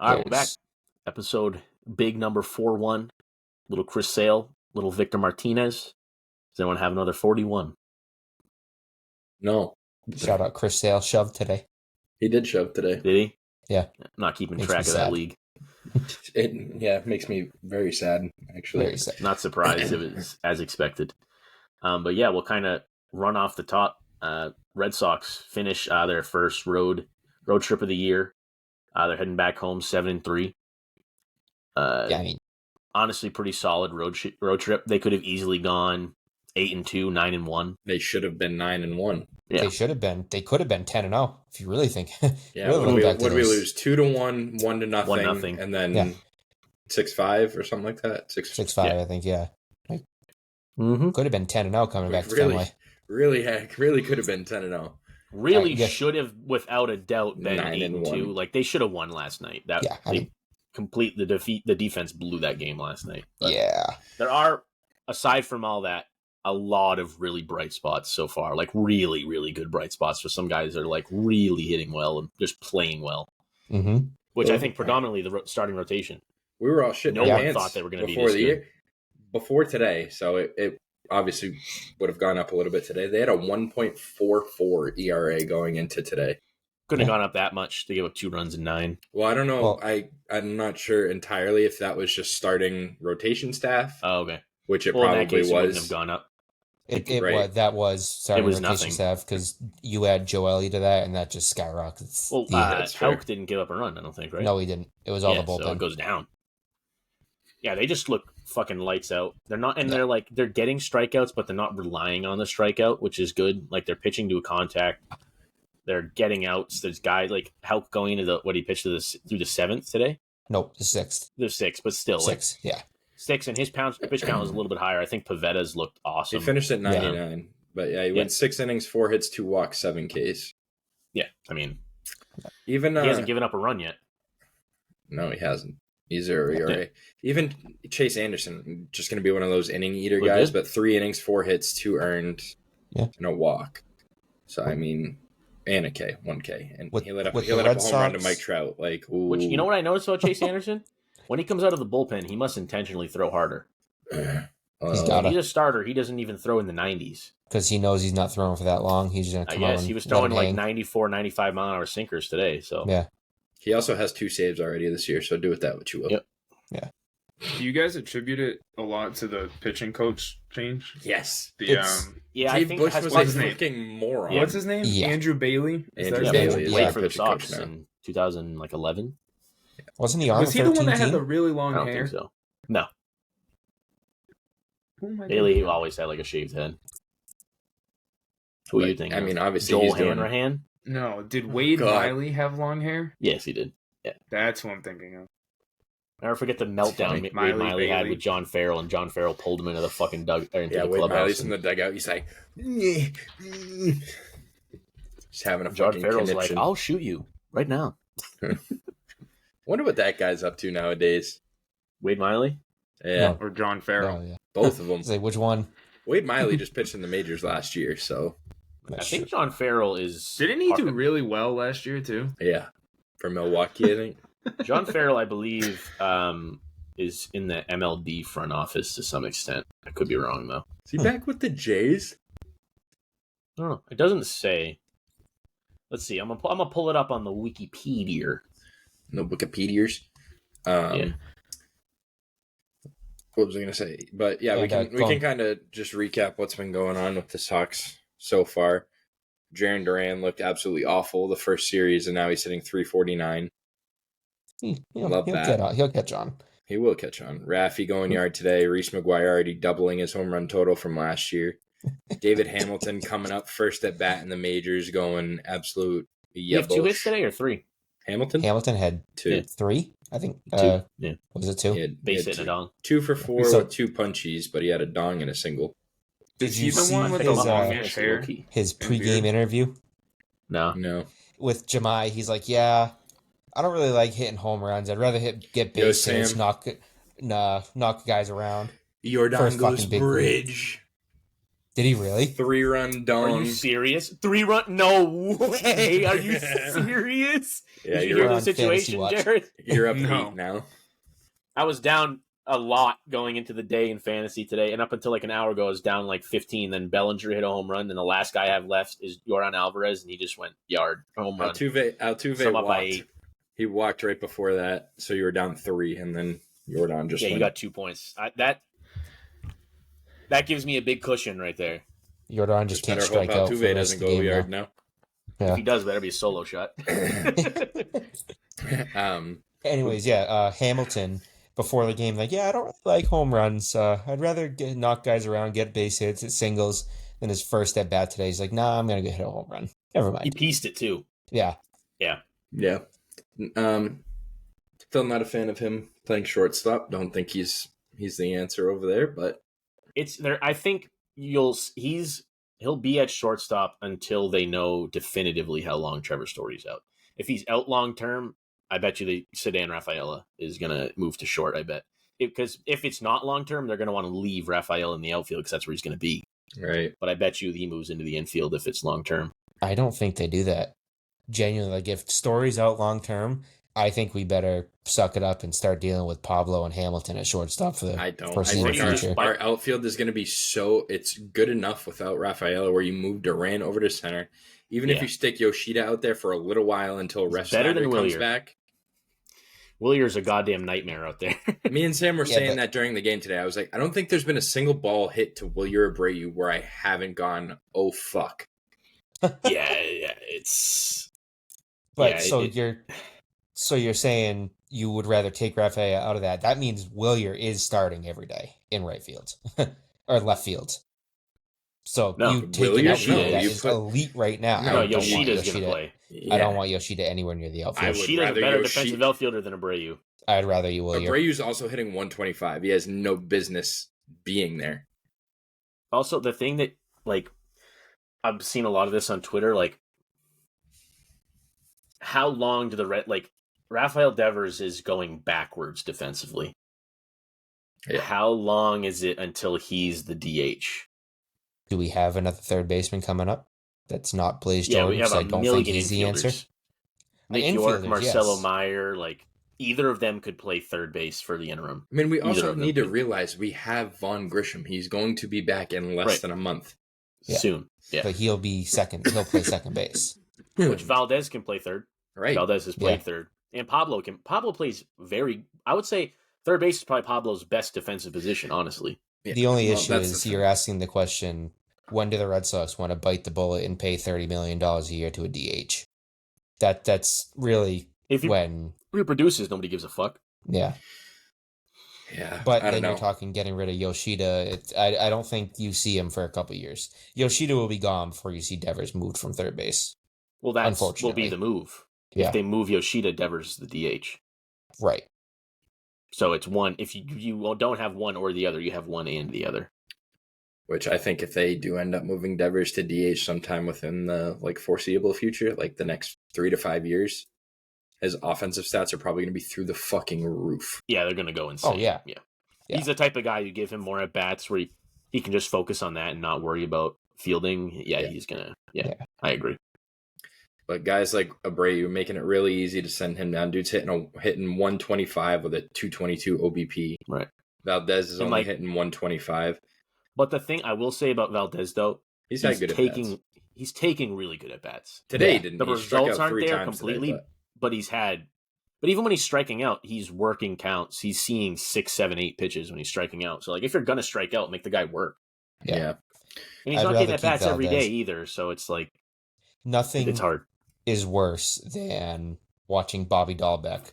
All right, we're back. Episode big number 41. Little Chris Sale, little Victor Martinez. Does anyone have another 41? No. Shout out Chris Sale, shoved today. He did shove today. Did he? Yeah. I'm not keeping Makes track me of that sad. league. It makes me very sad, actually. Very sad. Not surprised. It was as expected. But yeah, we'll kind of run off the top. Red Sox finish their first road trip of the year. They're heading back home 7-3. Honestly, pretty solid road trip. They could have easily gone 8-2, 9-1. They should have been 9-1. Yeah. They should have been. They could have been 10-0 if you really think. Yeah. Really What did we lose? 2-1, 1-0, 1-0. and then 6-5 or something like that. 6-5, Yeah. I think. Yeah. Mm-hmm. Could have been 10-0 coming back to Fenway. Really could have been 10-0. Really should have, without a doubt, been 9-1. 8-2. Like, they should have won last night. The defense blew that game last night. But there are, aside from all that, a lot of really bright spots so far. Like, really, really good bright spots for some guys that are, like, really hitting well and just playing well. Mm-hmm. Which I think predominantly the starting rotation. We were all shitting no our one pants thought they were going to be before this the good. year. Before today, so it obviously would have gone up a little bit today. They had a 1.44 ERA going into today. Couldn't have gone up that much to give up 2 runs in 9. Well, I don't know. I'm not sure entirely if that was just starting rotation staff, Oh, okay. which it Well, in probably that case, it wouldn't was. have gone up. Right. That was starting was rotation nothing. staff because you add Joely to that and that just skyrockets. Well, that's fair. Hauk didn't give up a run, I don't think, right? No, he didn't. It was all the bullpen. So it goes down. Yeah, they just look fucking lights out. They're not, and they're getting strikeouts, but they're not relying on the strikeout, which is good. Like, they're pitching to a contact. They're getting outs. There's guys like Hauk going into he pitched through the 7th today. Nope, the 6th. The 6th, but still 6, like, 6, and his pitch count was a little bit higher. I think Pavetta's looked awesome. He finished at 99, but he went 6 innings, 4 hits, 2 walks, 7 Ks. Yeah, I mean, even he hasn't given up a run yet. No, he hasn't. He's 0 ERA. Even Chase Anderson, just going to be one of those inning eater guys, but 3 innings, 4 hits, 2 earned, and a walk. So I mean, and a K, 1 K, and he let up a home run to Mike Trout. Like, ooh. Which, you know what I noticed about Chase Anderson? When he comes out of the bullpen, he must intentionally throw harder. He's a starter. He doesn't even throw in the 90s. Because he knows he's not throwing for that long. He's going to come out. He was throwing like 94, 95 mile an hour sinkers today. So yeah. He also has 2 saves already this year, so do with that what you will. Yep. Yeah. Do you guys attribute it a lot to the pitching coach change? Yes. I think Bush was what's a his freaking moron. What's his name? Yeah. Andrew Bailey. Andrew Bailey is played for the pitching coach Sox now. in 2011. Wasn't he on Was he the 13 one that had team? the really long I don't hair? think so. No, Who am I Bailey thinking of? always had like a shaved head. Who are you thinking? I mean, of? obviously Joel he's doing. Hanrahan. No, did Wade God. Miley have long hair? Yes, he did. That's who I'm thinking of. Never forget the meltdown Wade Miley had with John Farrell, and John Farrell pulled him into the fucking into the Wade clubhouse. Miley's in the dugout. He's like, just having a John fucking Farrell's conniption. like, "I'll shoot you right now." Wonder what that guy's up to nowadays. Wade Miley. Yeah, No. Or John Farrell. Oh, yeah. both of them. Say which one? Wade Miley just pitched in the majors last year, so I think John Farrell is. Didn't he do really well last year, too? yeah, for Milwaukee, I think. John Farrell, I believe, is in the MLB front office to some extent. I could be wrong though. Is he back with the Jays? I don't know. It doesn't say. Let's see. I'm gonna pull it up on the Wikipedia. No Wikipedias. Yeah. What was I going to say? But yeah, we can kind of just recap what's been going on with the Sox so far. Jarren Duran looked absolutely awful the first series, and now he's hitting 349. Love that. He'll catch on. He will catch on. Raffy going yard today. Reese McGuire already doubling his home run total from last year. David Hamilton coming up first at bat in the majors, going absolute. You have 2 hits today or 3? Hamilton had 2. 3, I think. 2. Yeah. Was it 2? He had Base hit and a dong. 2 for 4 So- with 2 punchies, but he had a dong and a single. Did Is you he the see one with the his, longish hair? his pregame interview No. No. with Jemai? He's like, yeah, I don't really like hitting home runs. I'd rather get base hits, knock guys around. Yordango's fucking big bridge. Did he really? 3-run dong. Are you serious? 3-run? No way. Are you serious? Yeah, Did you you're hear on the situation, Fantasy Watch. Jared? You're up No. 8 now. I was down a lot going into the day in fantasy today, and up until like an hour ago, I was down like 15. Then Bellinger hit a home run, and the last guy I have left is Yoran Alvarez, and he just went yard home run. Altuve So I'm up by walked. 8. He walked right before that, so you were down 3, and then Jordan just Yeah, went. you got 2 points. That gives me a big cushion right there. Jordan just can't better hope strike out for the Altuve rest doesn't of the go game yard now. now. Yeah. If he does, better be a solo shot. Anyways, Hamilton before the game, like, I don't really like home runs. I'd rather knock guys around, get base hits, hit singles than his first at bat today. He's like, nah, I'm gonna go hit a home run. Never mind. He pieced it too. Yeah. Yeah. Still not a fan of him playing shortstop. Don't think he's the answer over there, but It's there. I think he'll be at shortstop until they know definitively how long Trevor Story's out. If he's out long term, I bet you the Sedan Rafaela is gonna move to short. I bet because if it's not long term, they're gonna want to leave Rafael in the outfield because that's where he's gonna be. right. But I bet you he moves into the infield if it's long term. I don't think they do that. Genuinely, like, if Story's out long term, I think we better suck it up and start dealing with Pablo and Hamilton at shortstop for the I don't. I foreseeable think future. our outfield is going to be it's good enough without Rafaela where you move Duran over to center. Even if you stick Yoshida out there for a little while until better than Refsnyder comes Willier. back. Willier's a goddamn nightmare out there. Me and Sam were saying that during the game today. I was like, I don't think there's been a single ball hit to Willier Abreu where I haven't gone, oh, fuck. yeah, it's... But so you're saying you would rather take Rafael out of that. That means Willier is starting every day in right field or left field. So you take Yoshida, that is elite right now. No, Yoshida's going to play. I don't want Yoshida anywhere near the outfield. Yoshida's a better defensive outfielder than Abreu. I'd rather you Willier. Abreu's also hitting 125. He has no business being there. Also, the thing that, like, I've seen a lot of this on Twitter, like, how long do Rafael Devers is going backwards defensively. Yeah. How long is it until he's the DH? Do we have another third baseman coming up? That's not Blaze Jordan. We have I don't think he's the answer. Nick York, Marcelo Meyer, like either of them could play third base for the interim. I mean, we also need to realize we have Vaughn Grisham. He's going to be back in less than a month. Soon. Yeah. But he'll be second. He'll play second base. Which Valdez can play third. Right. Valdez has played third. And Pablo plays I would say third base is probably Pablo's best defensive position, honestly. Yeah. The only issue is you're asking the question, when do the Red Sox want to bite the bullet and pay $30 million a year to a DH? That's really when he produces, nobody gives a fuck. Yeah. Yeah. But then you're talking getting rid of Yoshida. I don't think you see him for a couple of years. Yoshida will be gone before you see Devers moved from third base. Well, that will be the move. Yeah. If they move Yoshida, Devers is the DH. Right. So it's one. If you don't have one or the other, you have one and the other. Which I think if they do end up moving Devers to DH sometime within the foreseeable future, like the next 3 to 5 years, his offensive stats are probably going to be through the fucking roof. Yeah, they're going to go insane. Oh, yeah. He's the type of guy you give him more at bats where he can just focus on that and not worry about fielding. Yeah. He's going to. Yeah, I agree. But guys like Abreu making it really easy to send him down. Dude's hitting 125 with a 222 OBP. Right. Valdez is only hitting 125. But the thing I will say about Valdez, though, he's taking really good at bats. Today, didn't the he? results aren't there completely, but even when he's striking out, he's working counts. He's seeing 6, 7, 8 pitches when he's striking out. So, if you're gonna strike out, make the guy work. Yeah. And he's not getting at bats every day either. So it's like nothing. It's hard. Is worse than watching Bobby Dahlbeck.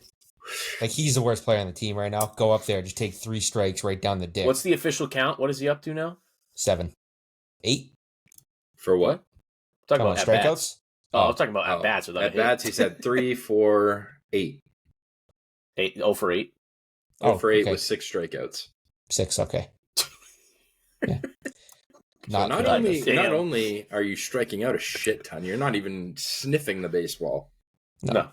He's the worst player on the team right now. Go up there, just take 3 strikes right down the dick. What's the official count? What is he up to now? 7, 8. For what? Talking about strikeouts. I'm talking about at bats. At bats, he's had 3, 4, 8. 0 for 8. 0 for 8 with 6 strikeouts. 6. Okay. Yeah. Not only are you striking out a shit ton, you're not even sniffing the baseball. No.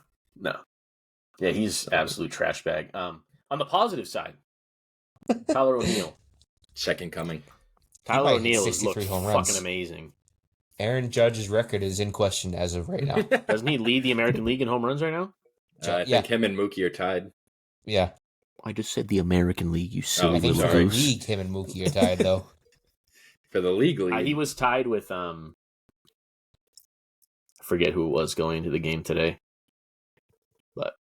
Yeah, he's absolute trash bag. On the positive side, Tyler O'Neill. Second coming. Tyler O'Neill has looked fucking amazing. Aaron Judge's record is in question as of right now. Doesn't he lead the American League in home runs right now? I think him and Mookie are tied. Yeah. I just said the American League, you silly I think little for the goose. league, him and Mookie are tied, though. For the league. He was tied with, I forget who it was going into the game today. But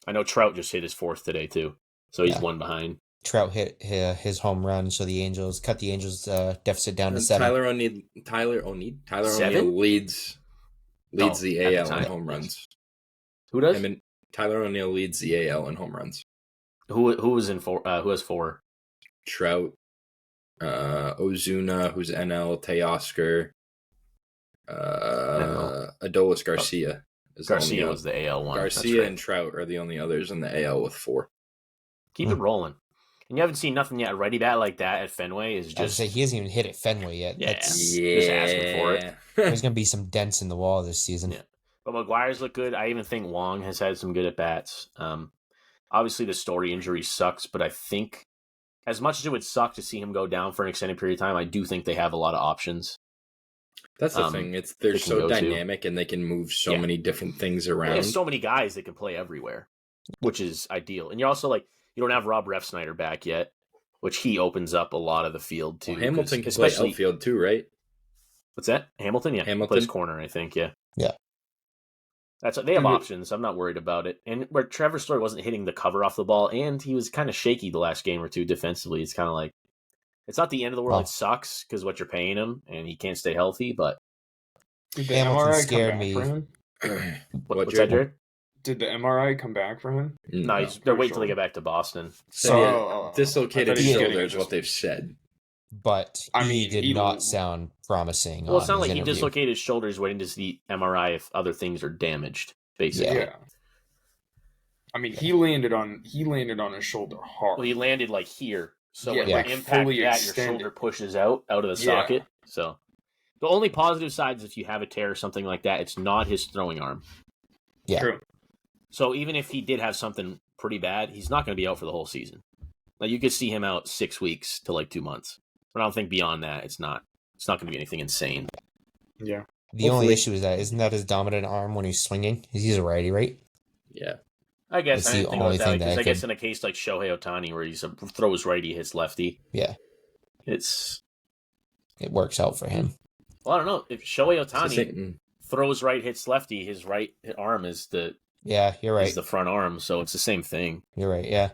I know Trout just hit his 4th today, too. So he's one behind. Trout hit his home run, so the Angels cut the Angels' deficit down to 7. Tyler O'Neill leads the AL in home runs. Who does? Tyler O'Neill leads the AL in home runs. Who was in 4? Who has 4? Trout, Ozuna, who's NL, Teoscar, Adolis Garcia. Garcia was the AL one. Garcia and Trout are the only others in the AL with 4. Keep it rolling. And you haven't seen nothing yet. Ready bat like that at Fenway is just... I was say he hasn't even hit at Fenway yet. Yeah. Just asking for it. There's going to be some dents in the wall this season. Yeah. But McGuire's look good. I even think Wong has had some good at-bats. Obviously, the Story injury sucks, but I think as much as it would suck to see him go down for an extended period of time, I do think they have a lot of options. That's the thing. They're so dynamic and they can move so many different things around. They have so many guys that can play everywhere, which is ideal. And you're also you don't have Rob Refsnyder back yet, which he opens up a lot of the field too. Well, Hamilton can play outfield too, right? What's that? Hamilton? Yeah. Hamilton plays corner, I think. Yeah. Yeah. They have options. I'm not worried about it. And where Trevor Story wasn't hitting the cover off the ball, and he was kind of shaky the last game or two defensively. It's kind of like, it's not the end of the world. It sucks because what you're paying him, and he can't stay healthy. But Hamilton scared me. What's that, Jared? Did the MRI come back for him? No, they're waiting till they get back to Boston. Dislocated shoulder is what they've said. But he did not sound promising. Well, it's not like he dislocated his shoulder. He's waiting to see MRI if other things are damaged, basically. Yeah. I mean, he landed on his shoulder hard. Well, he landed here. So when you impact that, your shoulder pushes out of the socket. So the only positive side is if you have a tear or something like that, it's not his throwing arm. Yeah. True. So even if he did have something pretty bad, he's not going to be out for the whole season. You could see him out 6 weeks to 2 months. But I don't think beyond that, it's not going to be anything insane. Yeah. The only issue is that isn't that his dominant arm when he's swinging? He's a righty, right? Yeah. I guess I didn't think about that. Because I guess in a case like Shohei Ohtani, where he throws righty, hits lefty. Yeah. It works out for him. Well, I don't know. If Shohei Ohtani throws right, hits lefty, his right arm is the... Yeah, you're right. Is the front arm, so it's the same thing. You're right, yeah.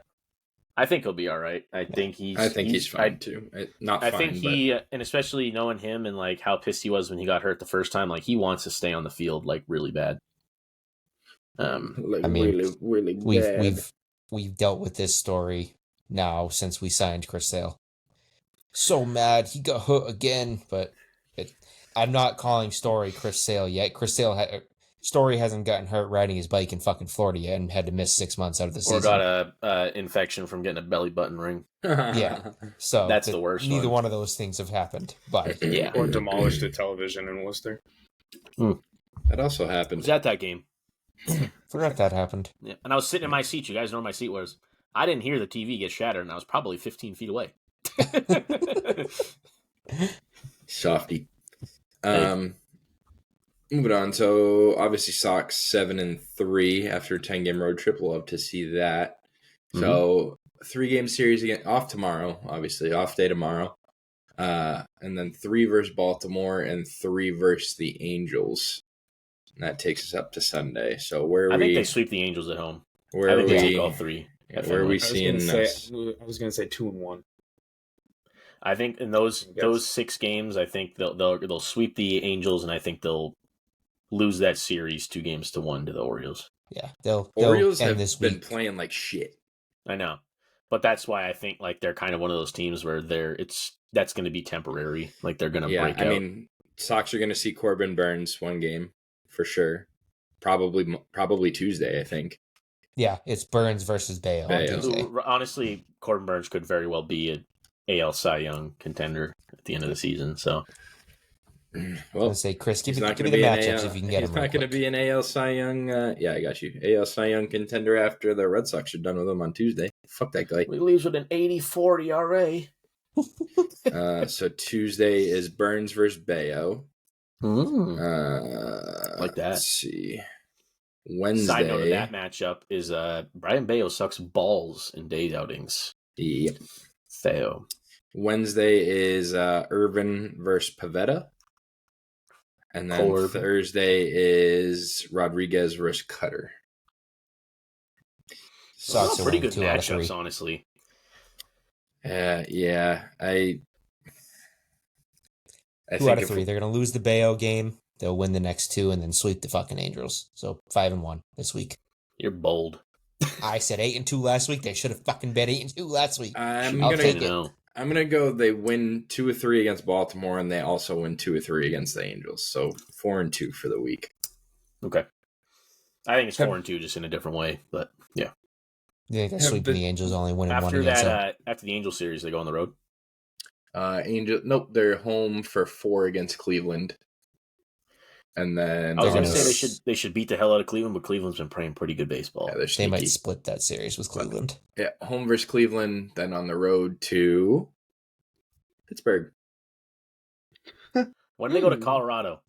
I think he'll be all right. I think he's fine too. And especially knowing him and how pissed he was when he got hurt the first time, he wants to stay on the field really bad. I mean, really bad. We've dealt with this story now since we signed Chris Sale. So mad he got hurt again, but I'm not calling Story Chris Sale yet. Story hasn't gotten hurt riding his bike in fucking Florida yet and had to miss 6 months out of the season. Or got a infection from getting a belly button ring. Yeah. So that's the worst Neither one of those things have happened. But yeah. Or demolished a television in Worcester. That also happened. Was at that game. Forgot that happened. Yeah. And I was sitting in my seat. You guys know where my seat was. I didn't hear the TV get shattered, and I was probably 15 feet away. Softy. Moving on. So obviously Sox 7-3 after a 10-game road trip. Love to see that. So 3-game series again, off tomorrow. Obviously off day tomorrow. And then 3 versus Baltimore and 3 versus the Angels. And that takes us up to Sunday. So I think they sweep the Angels at home. Where are we? Take all 3. Where are we seeing this? I was going to say 2-1. I think in those 6 games, I think they'll sweep the Angels, and I think they'll lose that series 2-1 to the Orioles. Yeah, Orioles have been playing like shit. I know, but that's why I think they're kind of one of those teams where that's going to be temporary. They're going to break out. I mean, Sox are going to see Corbin Burns 1 game for sure. Probably Tuesday, I think. Yeah, it's Burns versus Bale. On Tuesday. Honestly, Corbin Burns could very well be an AL Cy Young contender at the end of the season. So, I'll say, Chris, give me the matchups if you can get him. He's not going to be an AL Cy Young. Yeah, I got you. AL Cy Young contender after the Red Sox are done with him on Tuesday. Fuck that guy. He leaves with an 80-40 ERA. So Tuesday is Burns versus Bayo. Like that. Let's see. Wednesday. Side note of that matchup is Brian Bayo sucks balls in day outings. Yep. Theo. Wednesday is Irvin versus Pavetta. And then Thursday is Rodriguez versus Cutter. Sox are pretty good matchups, honestly. Yeah. I 2 out of 3. They're going to lose the Bayo game. They'll win the next 2 and then sweep the fucking Angels. So 5-1 this week. You're bold. I said 8-2 last week. They should have fucking bet 8-2 last week. I'm gonna go. They win 2 or 3 against Baltimore, and they also win 2 or 3 against the Angels. So 4-2 for the week. Okay. I think it's 4-2, just in a different way. But yeah. Yeah, they're sweeping the Angels, only winning 1 against them. After the Angel series, they go on the road. They're home for 4 against Cleveland. And then I was going to say they should beat the hell out of Cleveland, but Cleveland's been playing pretty good baseball. Yeah, they might split that series with Cleveland. Yeah, home versus Cleveland, then on the road to Pittsburgh. When do they go to Colorado?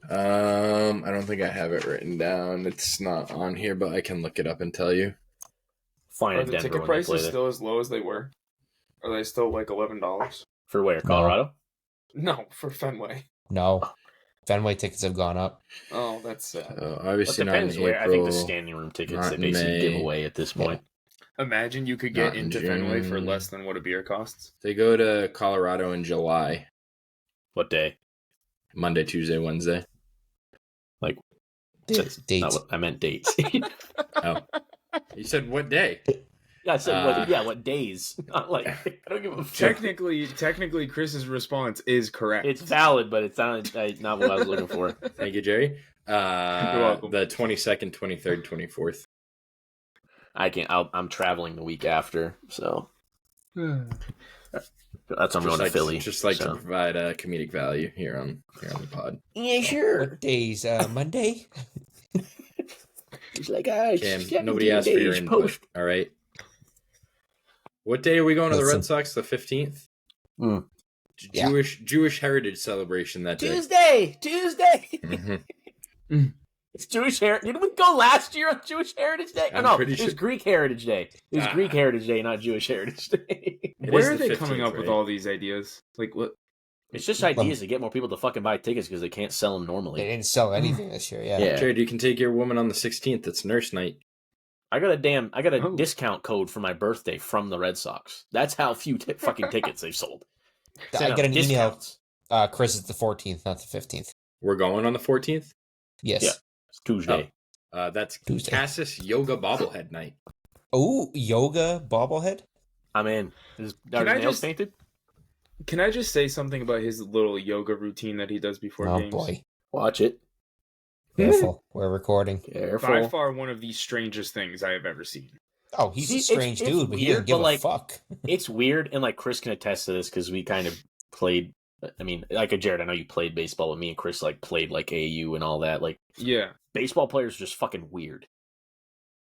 I don't think I have it written down. It's not on here, but I can look it up and tell you. Are the ticket prices still as low as they were? Are they still like $11? For where? Colorado? No, for Fenway. No. Fenway tickets have gone up. Oh, that's sad. Obviously it depends where. I think the standing room tickets they basically give away at this point. Imagine you could get into Fenway for less than what a beer costs. They go to Colorado in July. What day? Monday, Tuesday, Wednesday. Like dates. I meant dates. Oh, you said what day? Yeah, I said what days? Not like I don't give a fuck. Technically, Chris's response is correct. It's valid, but it's not what I was looking for. Thank you, Jerry. You're welcome. The 22nd, 23rd, 24th. I can't. I'm traveling the week after, so that's I'm going to Philly. Just to provide comedic value here on the pod. Yeah, sure. What days? Monday. He's like, nobody asked for your input. All right. What day are we going to the Red Sox? The 15th? Jewish heritage celebration that day. Tuesday. Mm-hmm. It's Jewish Heritage. Didn't we go last year on Jewish Heritage Day? It was Greek Heritage Day. It was Greek Heritage Day, not Jewish Heritage Day. Where are they coming up with all these ideas? Like what? It's just ideas to get more people to fucking buy tickets because they can't sell them normally. They didn't sell anything this year. Yeah. Jared, you can take your woman on the 16th. It's nurse night. I got a discount code for my birthday from the Red Sox. That's how few fucking tickets they've sold. I get an email. Chris, it's the 14th, not the 15th. We're going on the 14th? Yes. Yeah. It's Tuesday. That's Tuesday. Cassis Yoga Bobblehead Night. Oh, yoga bobblehead? I'm in. Are his nails painted? Can I just say something about his little yoga routine that he does before games? Oh, boy. Watch it. Careful. We're recording. Careful. By far one of the strangest things I have ever seen. Oh, he's a strange dude, but he doesn't give a fuck. It's weird, and like Chris can attest to this because we kind of played. I mean, like Jared, I know you played baseball with me and Chris. Like played like AU and all that. Like, yeah, baseball players are just fucking weird.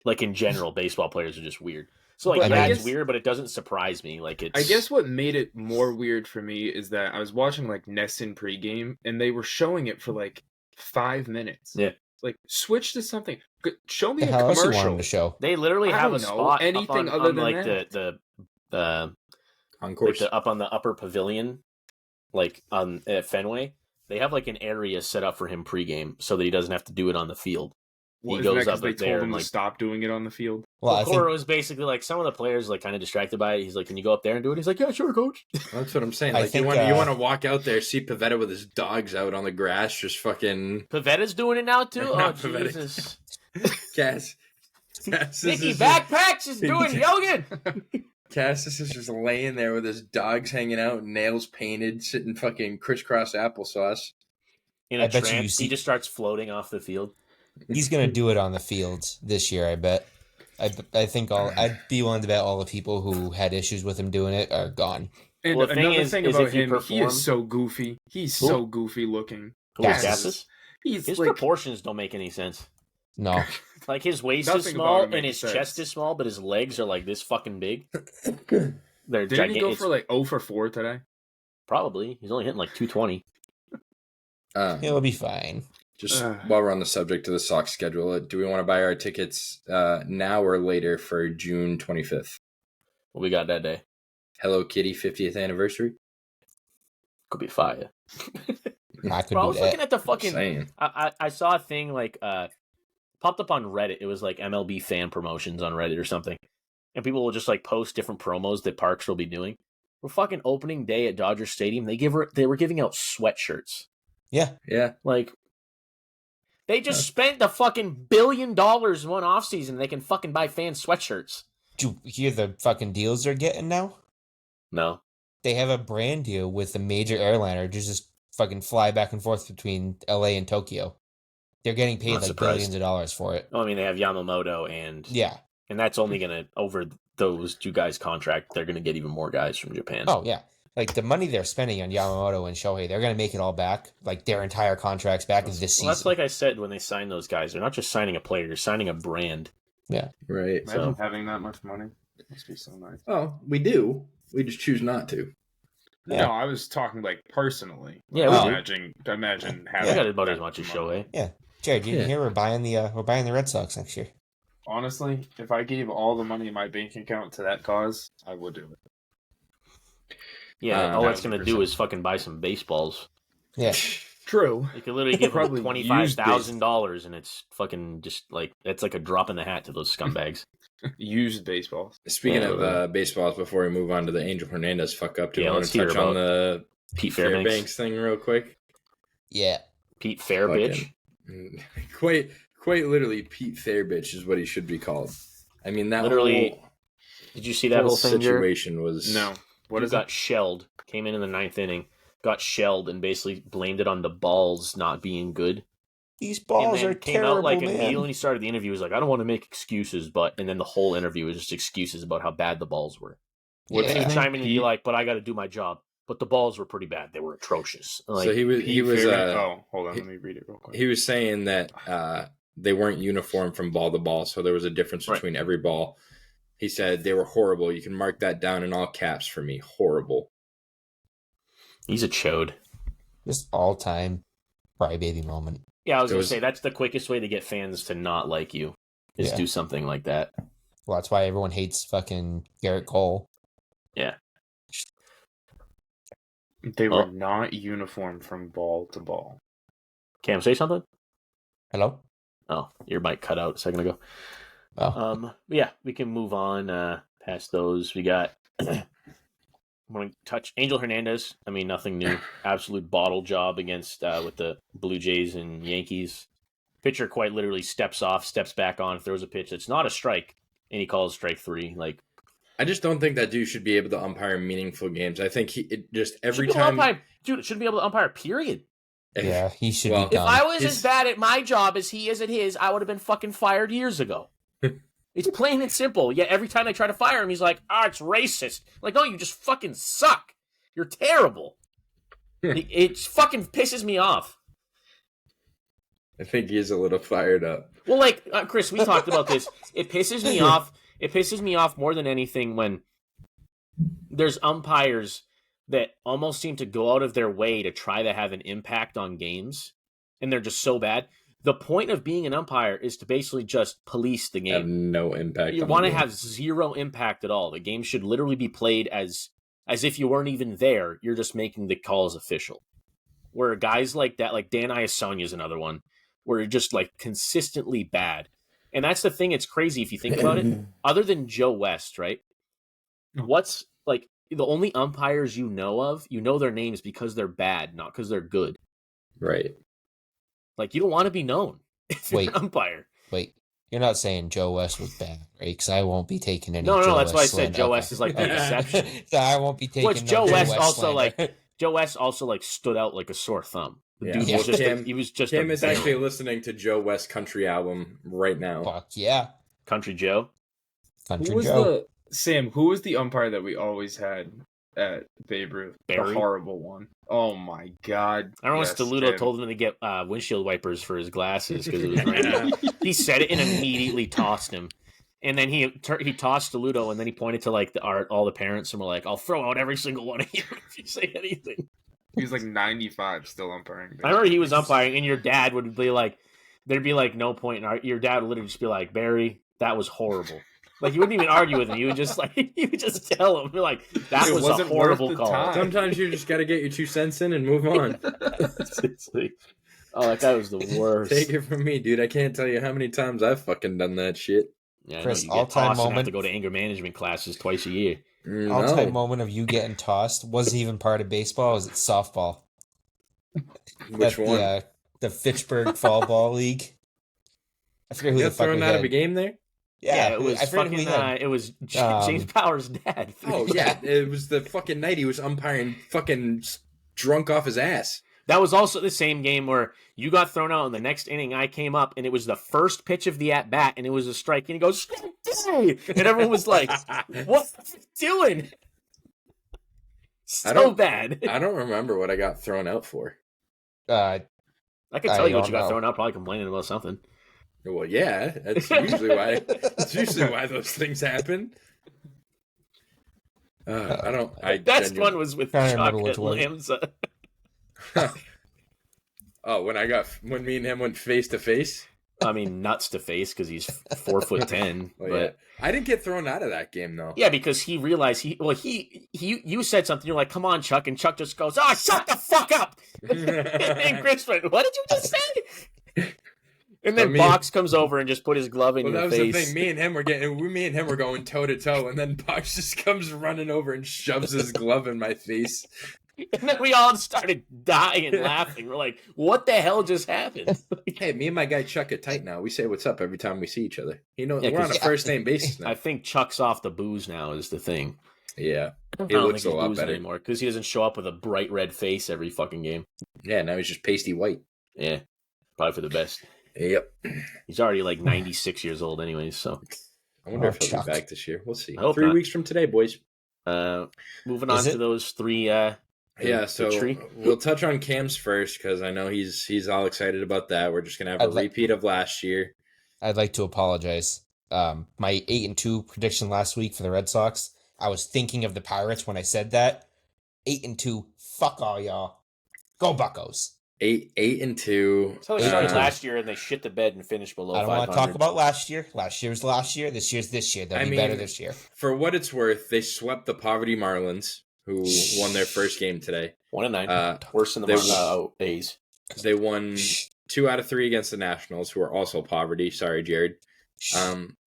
Like in general, baseball players are just weird. So like, it's weird, but it doesn't surprise me. Like it's. I guess what made it more weird for me is that I was watching like Nesson pregame, and they were showing it for like 5 minutes. Yeah. Like switch to something. Show me a commercial. commercial. You want to show? They literally have a spot anything up on, other on than like that. the concourse, like up on the upper pavilion, like on at Fenway. They have like an area set up for him pregame so that he doesn't have to do it on the field. Well, he goes up they there told him and to like stop doing it on the field. Well, I think was basically like some of the players like kind of distracted by it. He's like, "Can you go up there and do it?" He's like, "Yeah, sure, coach." That's what I'm saying. Like you want to walk out there, see Pavetta with his dogs out on the grass, just fucking. Pavetta's doing it now too. Oh Jesus! Cass Mickey Backpacks is doing yoga. Cassis is just laying there with his dogs hanging out, nails painted, sitting fucking crisscross applesauce. In a trance, he just starts floating off the field. He's gonna do it on the field this year. I bet. I think I'd be willing to bet all the people who had issues with him doing it are gone. And well, another thing about him, he is so goofy. He's so goofy looking. Cassis? His like, proportions don't make any sense. No. Like his waist is small and his chest is small, but his legs are like this fucking big. Didn't he go for like 0 for 4 today? Probably. He's only hitting like 220. He'll be fine. Just while we're on the subject of the Sox schedule, do we want to buy our tickets now or later for June 25th? What we got that day? Hello Kitty 50th anniversary? Could be fire. I could I was looking at the fucking... Saying. I saw a thing like... popped up on Reddit. It was like MLB fan promotions on Reddit or something. And people will just like post different promos that Parks will be doing. For fucking opening day at Dodger Stadium, they were giving out sweatshirts. Yeah. Like... They just spent the fucking $1 billion in one offseason. They can fucking buy fan sweatshirts. Do you hear the fucking deals they're getting now? No. They have a brand deal with a major airliner to just fucking fly back and forth between LA and Tokyo. They're getting paid like billions of dollars for it. Well, I mean, they have Yamamoto and... Yeah. And that's only going to, over those two guys' contract, they're going to get even more guys from Japan. Oh, yeah. Like, the money they're spending on Yamamoto and Shohei, they're going to make it all back. Like, their entire contracts back this season. That's like I said when they sign those guys. They're not just signing a player. You're signing a brand. Yeah. Right. Imagine having that much money. It must be so nice. Oh, we do. We just choose not to. Yeah. No, I was talking like personally. Yeah, imagine having. I got about as much as Shohei. Yeah. Jared, you hear we're buying the Red Sox next year. Honestly, if I gave all the money in my bank account to that cause, I would do it. Yeah, all that's going to do is fucking buy some baseballs. Yeah. True. You could literally give them $25,000 and it's fucking just like, it's like a drop in the hat to those scumbags. Used baseballs. Speaking of baseballs, before we move on to the Angel Hernandez fuck up, do you want to touch on the Pete Fairbanks thing real quick? Yeah. Pete Fairbitch? Quite literally, Pete Fairbitch is what he should be called. I mean, that literally. Did you see that whole thing, situation was... No. Got shelled. Came in the 9th inning, got shelled, and basically blamed it on the balls not being good. These balls are terrible, out, man. Immediately when he started the interview, he was like, I don't want to make excuses, and then the whole interview was just excuses about how bad the balls were. Then he would chime in and be like, but I got to do my job. But the balls were pretty bad. They were atrocious. Like, so he was hold on, let me read it real quick. He was saying that they weren't uniform from ball to ball, so there was a difference between every ball. He said they were horrible. You can mark that down in all caps for me. Horrible. He's a chode. Just all-time crybaby moment. Yeah, I was going to say, that's the quickest way to get fans to not like you, is do something like that. Well, that's why everyone hates fucking Garrett Cole. Yeah. They were not uniform from ball to ball. Cam, say something? Hello? Oh, your mic cut out a second ago. Oh. Yeah, we can move on past those. We got... I want to touch Angel Hernandez. I mean, nothing new. Absolute bottle job against with the Blue Jays and Yankees. Pitcher quite literally steps off, steps back on, throws a pitch that's not a strike, and he calls strike 3. Like, I just don't think that dude should be able to umpire meaningful games. I think every time... Dude, shouldn't be able to umpire, period. Yeah, he should be done. If I was as bad at my job as he is at his, I would have been fucking fired years ago. It's plain and simple. Yet every time they try to fire him, he's like, it's racist. Like, no, you just fucking suck. You're terrible. It fucking pisses me off. I think he's a little fired up. Well, like, Chris, we talked about this. It pisses me off. It pisses me off more than anything when there's umpires that almost seem to go out of their way to try to have an impact on games, and they're just so bad. The point of being an umpire is to basically just police the game. Have no impact. You want to have zero impact at all. The game should literally be played as if you weren't even there. You're just making the calls official. Where guys like that, like Dan Iassogna is another one, where you're just like consistently bad. And that's the thing. It's crazy if you think about it. Other than Joe West, right? What's like the only umpires you know their names because they're bad, not because they're good. Right. Like, you don't want to be known if you're an umpire. Wait, you're not saying Joe West was bad, right? Because I won't be taking any. No, Joe that's West why I said Joe okay. West is like the exception. So I won't be taking. Which Joe West also like stood out like a sore thumb. The dude was just he was just. Tim is actually listening to Joe West country album right now. Fuck yeah, Country Joe. Country Joe. Who was the umpire that we always had at Babe Ruth? Barry? The horrible one. Oh my god! I remember Steluto told him to get windshield wipers for his glasses because it was raining. He said it and immediately tossed him. And then he tossed to Ludo, and then he pointed to like all the parents and were like, "I'll throw out every single one of you if you say anything." He was like 95 still umpiring. I remember he was umpiring, and your dad would be like, there'd be like no point in your dad would literally just be like, "Barry, that was horrible." Like, you wouldn't even argue with him. You would just tell him, like, that was a horrible call. Time. Sometimes you just got to get your 2 cents in and move on. Oh, that guy was the worst. Take it from me, dude. I can't tell you how many times I've fucking done that shit. Yeah, Chris, you get tossed and have to go to anger management classes twice a year. All-time moment of you getting tossed wasn't even part of baseball. Was it softball? Which one? The Fitchburg Fall Ball League. I forget who the fuck thrown out of a game game there. Yeah, it was fucking. It was James Power's dad. Oh yeah, it was the fucking night he was umpiring, fucking drunk off his ass. That was also the same game where you got thrown out in the next inning. I came up, and it was the first pitch of the at-bat, and it was a strike. And he goes, "Strike!" And everyone was like, "What are you doing?" Bad. I don't remember what I got thrown out for. I can tell you what you got thrown out, probably complaining about something. Well, yeah, that's usually why. That's usually why those things happen. Best one was with Chuck at Lamsa. Oh, when me and him went face to face. I mean, nuts to face because he's 4'10". Well, but yeah. I didn't get thrown out of that game though. Yeah, because he realized you said something. You're like, "Come on, Chuck," and Chuck just goes, "Oh, shut the fuck up!" And Chris went, "What did you just say?" And then Box comes over and just put his glove in your face. Well, that was the thing. Me and him were going toe to toe, and then Box just comes running over and shoves his glove in my face. And then we all started dying and laughing. We're like, "What the hell just happened?" Hey, me and my guy Chuck are tight now. We say what's up every time we see each other. We're on a first name basis now. I think Chuck's off the booze now is the thing. Yeah, he looks a lot better anymore because he doesn't show up with a bright red face every fucking game. Yeah, now he's just pasty white. Yeah, probably for the best. Yep. He's already like 96 years old anyways, so. I wonder if he'll be back this year. We'll see. 3 weeks from today, boys. Moving on to those three. So we'll touch on Cam's first because I know he's all excited about that. We're just going to have a repeat of last year. I'd like to apologize. My 8-2 prediction last week for the Red Sox, I was thinking of the Pirates when I said that. 8-2, fuck all y'all. Go Buccos. 8-2. So they started last year and they shit the bed and finished below 500. I don't want to talk about last year. Last year was last year. This year's this year. They'll be better this year. For what it's worth, they swept the Poverty Marlins, who won their first game today. 1-9. Worse than the A's. They won 2 out of 3 against the Nationals, who are also poverty. Sorry, Jared.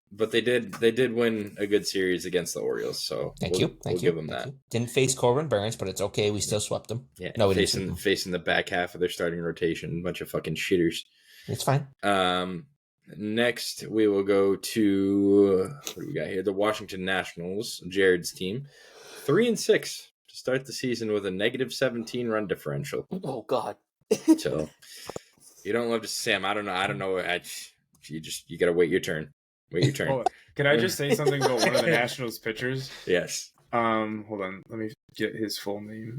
But they did win a good series against the Orioles, so Thank you. We'll give them that. You. Didn't face Corbin Burns, but it's okay. We still swept them. Yeah, no, facing the back half of their starting rotation, a bunch of fucking shitters. It's fine. Next we will go to what do we got here? The Washington Nationals, Jared's team, 3-6 to start the season with a -17 run differential. Oh God! So you don't love to Sam. I don't know. You gotta wait your turn. Wait your turn. Can I just say something about one of the Nationals pitchers? Yes. Hold on. Let me get his full name.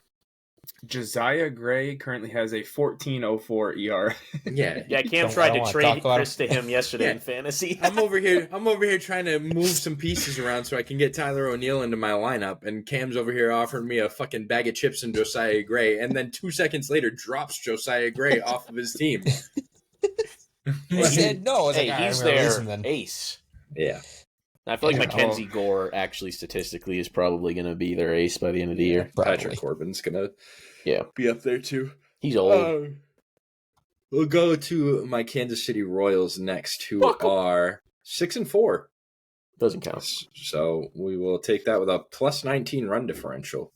Josiah Gray currently has a 14.04 ERA. Yeah. Cam tried to trade Chris to him yesterday in fantasy. I'm over here trying to move some pieces around so I can get Tyler O'Neill into my lineup, and Cam's over here offering me a fucking bag of chips and Josiah Gray, and then 2 seconds later drops Josiah Gray off of his team. He said no. He's their ace. Yeah. I feel like Mackenzie Gore actually statistically is probably going to be their ace by the end of the year. Patrick Corbin's going to be up there too. He's old. We'll go to my Kansas City Royals next, who are 6-4. Doesn't count. So we will take that with a +19 run differential.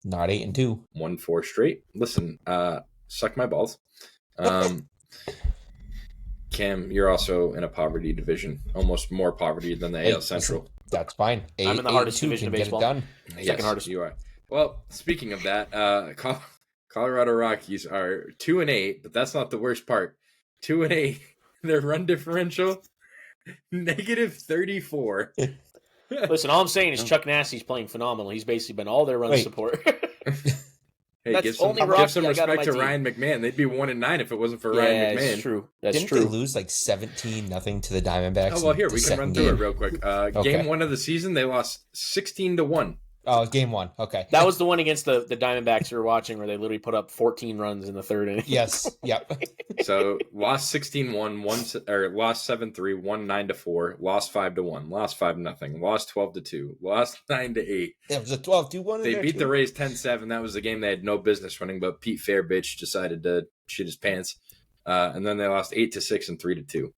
Not 8-2. 1-4 straight. Listen, suck my balls. Cam, you're also in a poverty division, almost more poverty than the AL Central. That's fine. I'm in the hardest division of baseball. Get it done. Second hardest. You are. Well, speaking of that, Colorado Rockies are 2-8, but that's not the worst part. 2-8, their run differential -34. Listen, all I'm saying is Chuck Nasty's playing phenomenal. He's basically been all their run support. Hey, give some respect to Ryan McMahon. They'd be 1-9 if it wasn't for Ryan McMahon. That's true. Didn't they lose like 17-0 to the Diamondbacks? Oh well, here we can run through it real quick. Game 1 of the season, they lost 16-1. Oh, game 1. Okay, that was the one against the Diamondbacks we were watching, where they literally put up 14 runs in the third inning. Yes. Yep. So lost 16-1, lost 7-3, won 9-4, lost 5-1, lost 5-0, lost 12-2, lost 9-8. It was a 12-2-1. They beat the Rays 10-7. That was the game they had no business winning, but Pete Fairbatch decided to shit his pants. And then they lost 8-6 and 3-2.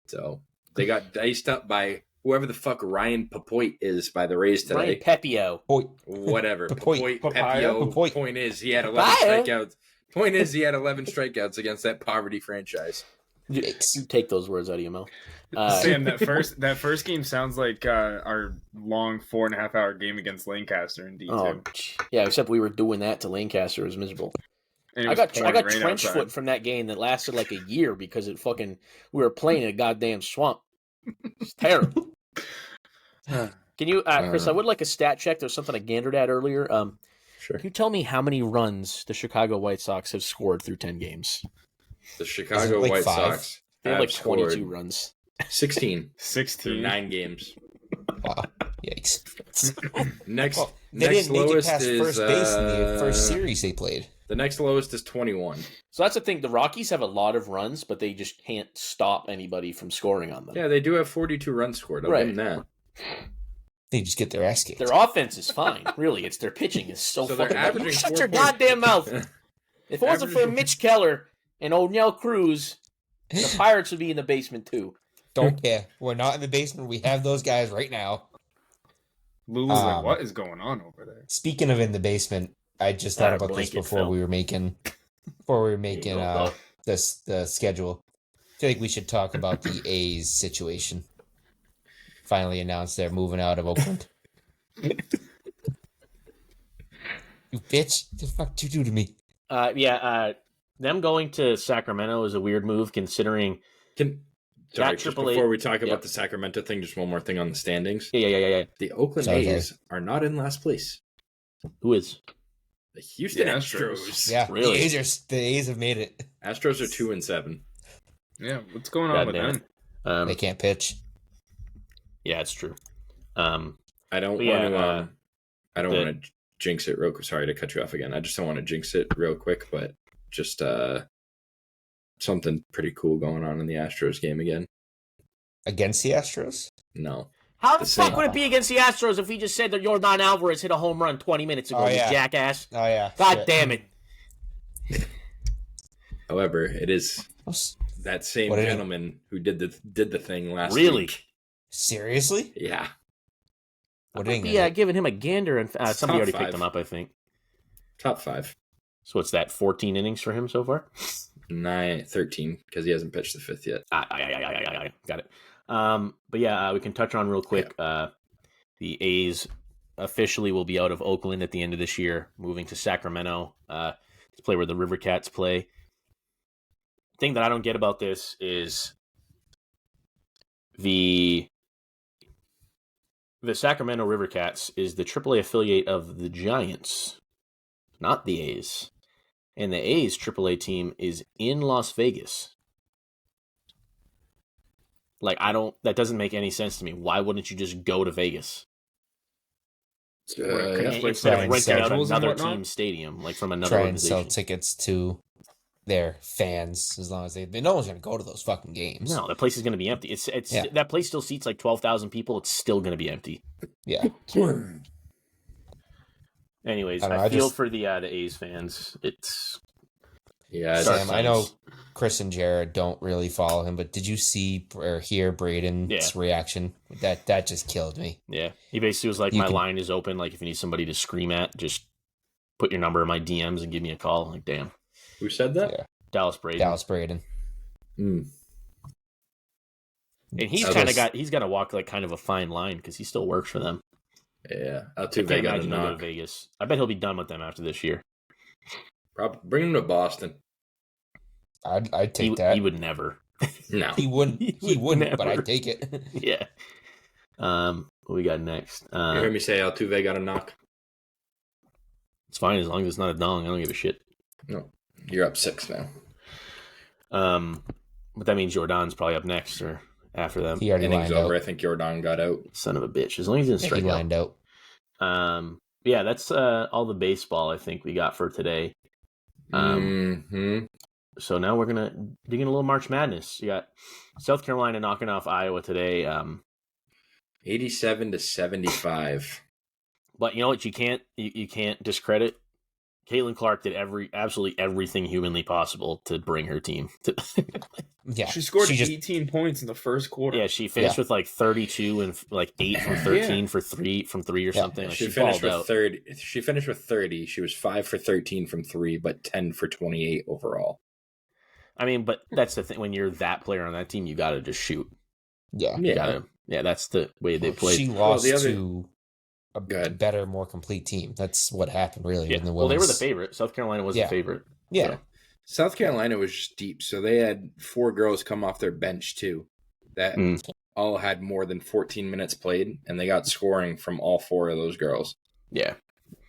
So they got diced up by whoever the fuck Ryan Papoit is by the Rays today. Ryan Pepio. Whatever. Papoit. Pepio. Point is, he had 11 strikeouts. Point is, he had 11 strikeouts against that poverty franchise. You take those words out of your mouth. Sam, that first game sounds like our long 4.5-hour game against Lancaster in D2. Oh, yeah, except we were doing that to Lancaster. It was miserable. I got trench foot from that game that lasted like a year because we were playing in a goddamn swamp. It's terrible. Can you, Chris? I would like a stat check. There's something I gandered at earlier. Sure. Can you tell me how many runs the Chicago White Sox have scored through 10 games? The Chicago White Sox they have like 22 runs. 16 through 9 games. Wow. Yikes. Next didn't make it lowest past is first base in the first series they played. The next lowest is 21. So that's the thing. The Rockies have a lot of runs, but they just can't stop anybody from scoring on them. Yeah, they do have 42 runs scored. I'll give them that. They just get their ass kicked. Their offense is fine. Really, it's their pitching is so fucking bad. Averaging Shut your goddamn mouth. If it wasn't for Mitch Keller and O'Neill Cruz, the Pirates would be in the basement too. Don't care. We're not in the basement. We have those guys right now. Lulu's like, what is going on over there? Speaking of in the basement, I just thought about this before we were making the schedule. I feel like we should talk about the A's situation. Finally announced they're moving out of Oakland. You bitch! What the fuck did you do to me? Them going to Sacramento is a weird move considering. Before we talk about the Sacramento thing, just one more thing on the standings. Yeah. The Oakland A's are not in last place. Who is? The Houston Astros. Yeah, really? The A's have made it. Astros are 2-7. Yeah, what's going on with them? They can't pitch. Yeah, it's true. I don't want to jinx it real quick. Sorry to cut you off again. I just don't want to jinx it real quick, but just something pretty cool going on in the Astros game again. Against the Astros? No. How the fuck would it be against the Astros if we just said that Yordan Alvarez hit a home run 20 minutes ago, you jackass? Oh, yeah. God damn it. However, it is that same gentleman who did the thing last week. Seriously? Yeah. What inning? Yeah, giving him a gander, and somebody already picked him up, I think. Top 5. So what's that, 14 innings for him so far? 13, because he hasn't pitched the 5th yet. Got it. But yeah, we can touch on real quick. The A's officially will be out of Oakland at the end of this year, moving to Sacramento to play where the River Cats play. The thing that I don't get about this is the Sacramento River Cats is the AAA affiliate of the Giants, not the A's. And the A's AAA team is in Las Vegas. That doesn't make any sense to me. Why wouldn't you just go to Vegas? Instead of renting out another team's stadium, from another organization. Try and sell tickets to their fans, as long as no one's going to go to those fucking games. No, the place is going to be empty. That place still seats 12,000 people. It's still going to be empty. Yeah. Anyways, I feel for the A's fans. Sam, I know Chris and Jared don't really follow him, but did you see or hear Braden's reaction? That just killed me. Yeah, he basically was like, "My line is open. If you need somebody to scream at, just put your number in my DMs and give me a call." Like, damn. Who said that? Yeah. Dallas Braden. Mm. And he's got to walk kind of a fine line because he still works for them. Yeah, Altuve got a knock. Vegas. I bet he'll be done with them after this year. Bring him to Boston. I'd take that. He would never. No, he wouldn't. He wouldn't. Never. But I'd take it. Yeah. What we got next? You heard me say Altuve got a knock. It's fine as long as it's not a dong. I don't give a shit. No, you're up 6 now. But that means Jordan's probably up next or after them. He already Innings lined over. out. I think Jordan got out. Son of a bitch. As long as he didn't strike He lined out. Yeah, that's all the baseball I think we got for today. So now we're gonna dig in a little March Madness. You got South Carolina knocking off Iowa today. 87-75. But you know what? You can't discredit. Caitlin Clark did absolutely everything humanly possible to bring her team. Yeah, she scored 18 points in the first quarter. Yeah, she finished with like 32 and like 8 from 13 from three or something. Like she finished with 30. She finished with 30. She was 5 for 13 from 3, but 10 for 28 overall. I mean, but that's the thing. When you're that player on that team, you got to just shoot. Yeah, that's the way they play. She lost to a better, more complete team. That's what happened, really. Yeah. Well, they were the favorite. South Carolina was the favorite. Yeah. So. South Carolina was just deep, so they had 4 girls come off their bench, too, that all had more than 14 minutes played, and they got scoring from all 4 of those girls. Yeah.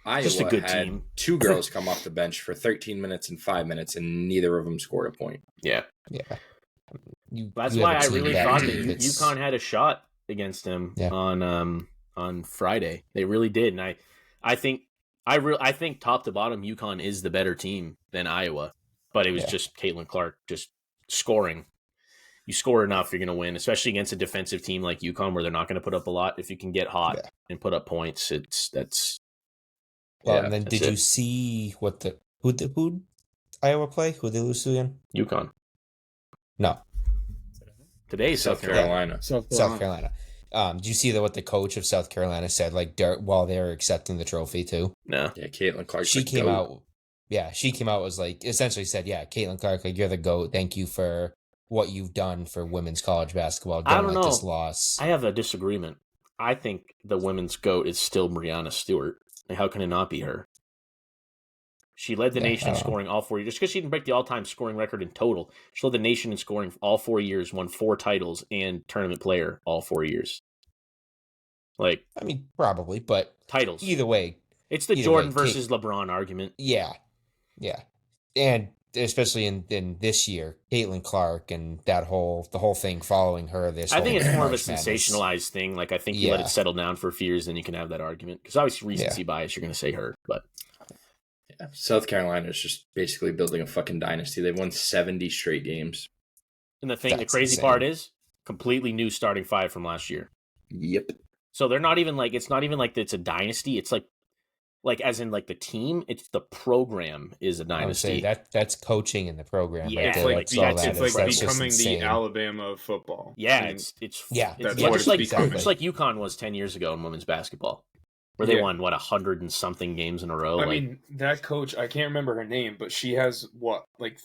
Iowa just a good had team. 2 girls come off the bench for 13 minutes and 5 minutes, and neither of them scored a point. Yeah. Yeah. That's why I really thought that UConn had a shot against them on Friday. They really did, and I think top to bottom UConn is the better team than Iowa, but it was just Caitlin Clark just scoring. You score enough, you're going to win, especially against a defensive team like UConn where they're not going to put up a lot. If you can get hot and put up points, that's. Well, and then did you see who Iowa play? Who they lose to again? UConn. No. Today's South Carolina. South Carolina. Do you see what the coach of South Carolina said, like while they were accepting the trophy too? No. Yeah, Caitlin Clark. She came out. Yeah, she came out was like essentially said, "Yeah, Caitlin Clark, like you're the GOAT. Thank you for what you've done for women's college basketball. I don't know. This loss." I have a disagreement. I think the women's GOAT is still Brianna Stewart. How can it not be her? She led the nation in scoring all 4 years. Just because she didn't break the all-time scoring record in total, she led the nation in scoring all 4 years, won 4 titles, and tournament player all 4 years. Like, I mean, probably, but titles. Either way, it's the Jordan versus LeBron argument. Yeah, and especially in this year, Caitlin Clark and the whole thing following her. I think it's more of a sensationalized thing. Like I think you let it settle down for a few years, then you can have that argument. Because obviously, recency bias, you're going to say her, but. Yeah, South Carolina is just basically building a fucking dynasty. They've won 70 straight games. And the crazy part is, completely new starting 5 from last year. Yep. So they're not even like, it's not even like it's a dynasty. It's like as in like the team, it's the program is a dynasty. That's coaching in the program. Yeah, right there. It's like becoming the Alabama of football. Yeah, I mean, it's that's what it's becoming. It's like UConn was 10 years ago in women's basketball. Where they won, 100 and something games in a row. I mean, that coach, I can't remember her name, but she has,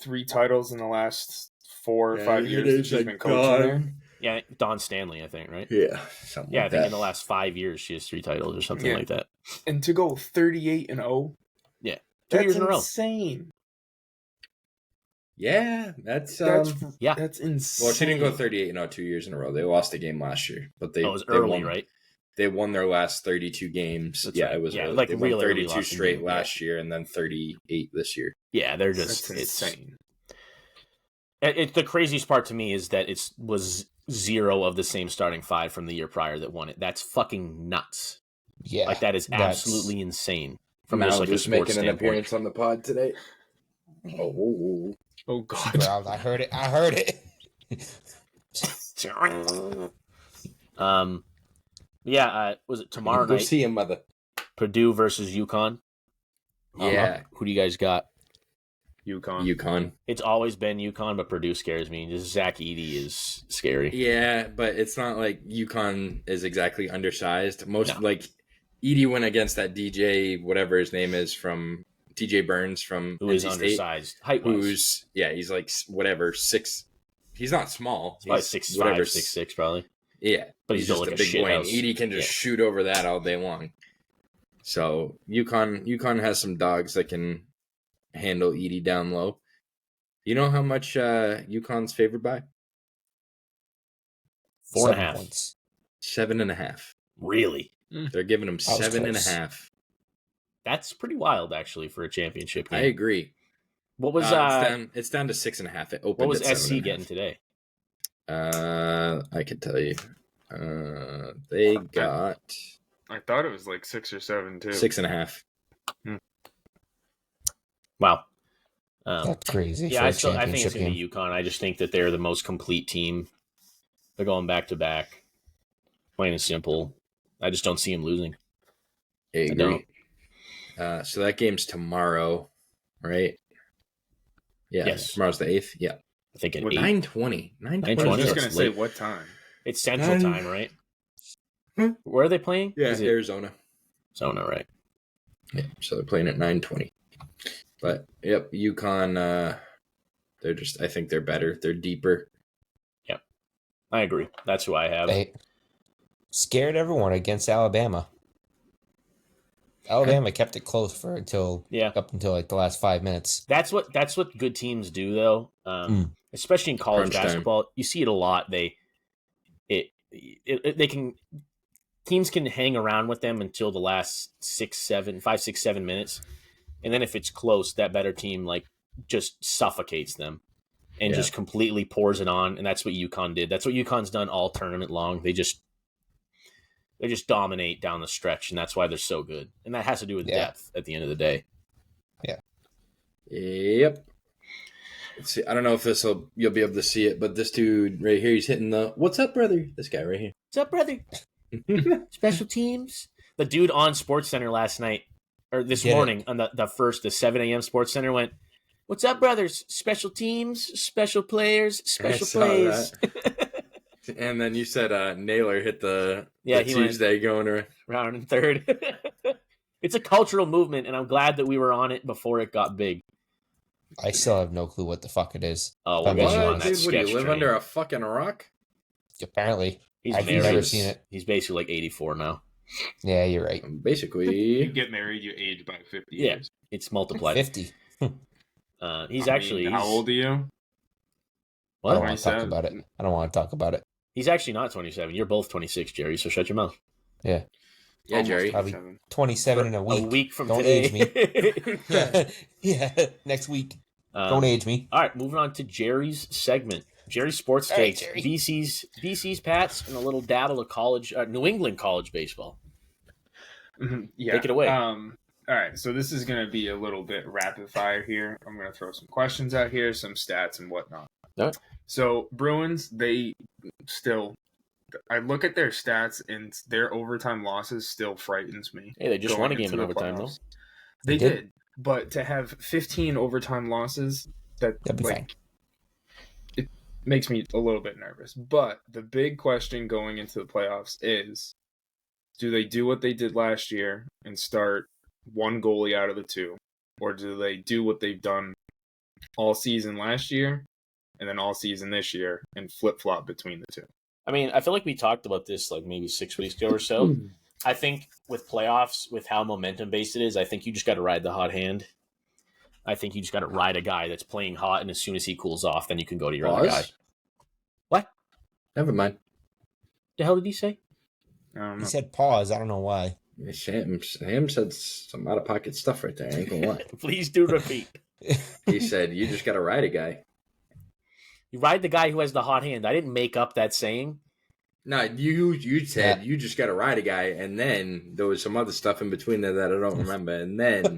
3 titles in the last 4 or 5 years that she's been coaching there? Yeah, Dawn Stanley, I think, right? Yeah. I think in the last 5 years she has 3 titles or something like that. And to go 38-0? Yeah. 2 years in a row. That's insane. Yeah, that's insane. Well, she didn't go 38-0 2 years in a row. They lost a game last year, but it was early, right? They won their last 32 games. That's It was like they won 32 straight last year and then 38 this year. Yeah, they're just insane. The craziest part to me is that it was 0 of the same starting 5 from the year prior that won it. That's fucking nuts. Yeah, like that is absolutely insane. From just making an appearance on the pod today. Oh God! I heard it. Was it tomorrow night? See him, mother. Purdue versus UConn. Yeah. Who do you guys got? UConn. It's always been UConn, but Purdue scares me. Just Zach Edey is scary. Yeah, but it's not like UConn is exactly undersized. Edey went against that DJ, whatever his name is, from DJ Burns from who is undersized height-wise. He's like whatever 6. He's not small. He's 6'5", 6'6", probably. Yeah, but he's just like a big boy. And Edey can just shoot over that all day long. So UConn has some dogs that can handle Edey down low. You know how much UConn's favored by? 4.5. 7.5. Really? They're giving them 7.5. That's pretty wild, actually, for a championship game. I agree. What was it's down to 6.5. It opened. What was at SC getting today? I can tell you. They got. I thought it was like 6 or 7 too. 6.5. Wow. That's crazy. Yeah, I think it's going to be UConn. I just think that they're the most complete team. They're going back to back. Plain and simple. I just don't see them losing. I agree. So that game's tomorrow, right? Yeah. Yes. Tomorrow's the 8th. Yeah. I think at 9:20. 9:20. I was just going to say what time. It's Central Time, right? Where are they playing? Yeah, Arizona. Arizona, right? Yeah, so they're playing at 9:20. But yep, UConn. I think they're better. They're deeper. Yep, I agree. That's who I have. They scared everyone against Alabama. Alabama kept it close up until like the last 5 minutes. That's what good teams do, though. Especially in college basketball, you see it a lot. Teams can hang around with them until the last 5, 6, 7 minutes, and then if it's close, that better team like just suffocates them and just completely pours it on. And that's what UConn did. That's what UConn's done all tournament long. They just dominate down the stretch, and that's why they're so good. And that has to do with depth at the end of the day. Yeah. Yep. Let's see. I don't know if you'll be able to see it, but this dude right here, he's hitting the "What's up, brother?" This guy right here. What's up, brother? Special teams. The dude on SportsCenter last night or this morning on the 7 a.m. SportsCenter went, "What's up, brothers? Special teams, special players, special plays." And then you said Naylor hit the Tuesday going around in third. It's a cultural movement, and I'm glad that we were on it before it got big. I still have no clue what the fuck it is. Oh, we're getting on that sketch do you live under a fucking rock? Apparently. I've never seen it. He's basically like 84 now. Yeah, you're right. Basically. You get married, you age by 50 years. It's multiplied. 50. He's actually... How old are you? What? I don't want to talk about it. I don't want to talk about it. He's actually not 27. You're both 26, Jerry, so shut your mouth. Yeah. Yeah, Jerry. I'll be 27 in a week. A week from don't today. Age me. Yeah, next week. Don't age me. All right, moving on to Jerry's segment. Jerry's sports takes. Right, BC's Pats, and a little dabble of college, New England college baseball. Yeah. Take it away. All right, so this is going to be a little bit rapid fire here. I'm going to throw some questions out here, some stats and whatnot. No. So Bruins, they still... I look at their stats, and their overtime losses still frightens me. Hey, they just won a game in overtime, though. They did. But to have 15 overtime losses, that'd be fine. It makes me a little bit nervous. But the big question going into the playoffs is, do they do what they did last year and start one goalie out of the two? Or do they do what they've done all season last year and then all season this year and flip-flop between the two? I mean, I feel like we talked about this like maybe 6 weeks ago or so. I think with playoffs, with how momentum-based it is, I think you just got to ride the hot hand. I think you just got to ride a guy that's playing hot, and as soon as he cools off, then you can go to your other guy. What? Never mind. The hell did he say? He said pause. I don't know why. Sam said some out-of-pocket stuff right there. I ain't gonna lie. Please do repeat. He said, you just got to ride a guy. You ride the guy who has the hot hand. I didn't make up that saying. No, you said you just got to ride a guy, and then there was some other stuff in between there that I don't remember, and then...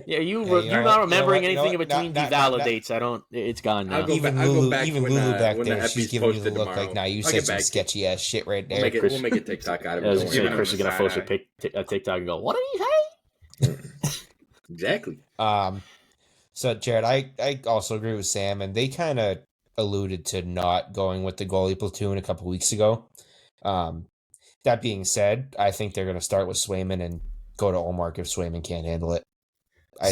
Yeah, you're not remembering anything in between devalidates. I don't... It's gone now. Even Lulu back there, she's giving you the look like, nah, you said some sketchy-ass shit right there. We'll make a TikTok out of it. Chris is going to post a TikTok and go, what did he say? Exactly. So, Jared, I also agree with Sam, and they kind of alluded to not going with the goalie platoon a couple weeks ago. That being said, I think they're going to start with Swayman and go to Ullmark if Swayman can't handle it.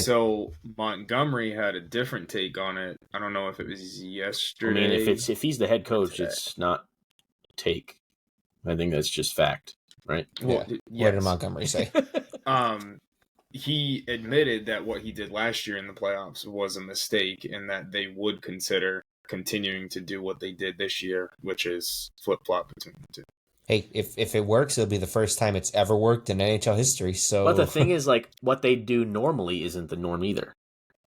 So Montgomery had a different take on it. I don't know if it was yesterday. I mean, if he's the head coach, it's not a take. I think that's just fact, right? Well, yeah. What did Montgomery say? He admitted that what he did last year in the playoffs was a mistake and that they would consider continuing to do what they did this year, which is flip-flop between the two. Hey, if it works, it'll be the first time it's ever worked in NHL history. So, but the thing is, like, what they do normally isn't the norm either.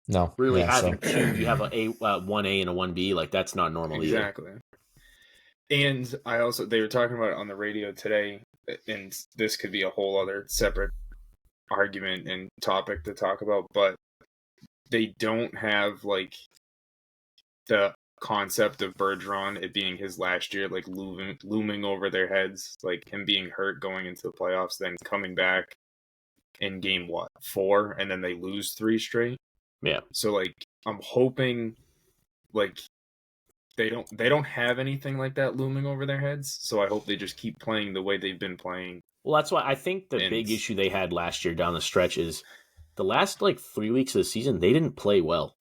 No, really having two. You have a 1A and a 1B. Like, that's not normal exactly. And they were talking about it on the radio today, and this could be a whole other separate argument and topic to talk about, but they don't have, like, the concept of Bergeron, it being his last year, like, looming over their heads, like him being hurt going into the playoffs, then coming back in game 4, and then they lose 3 straight. Yeah. So, like, I'm hoping, like, they don't have anything like that looming over their heads. So I hope they just keep playing the way they've been playing. Well, that's why I think the big issue they had last year down the stretch is the last, like, 3 weeks of the season, they didn't play well.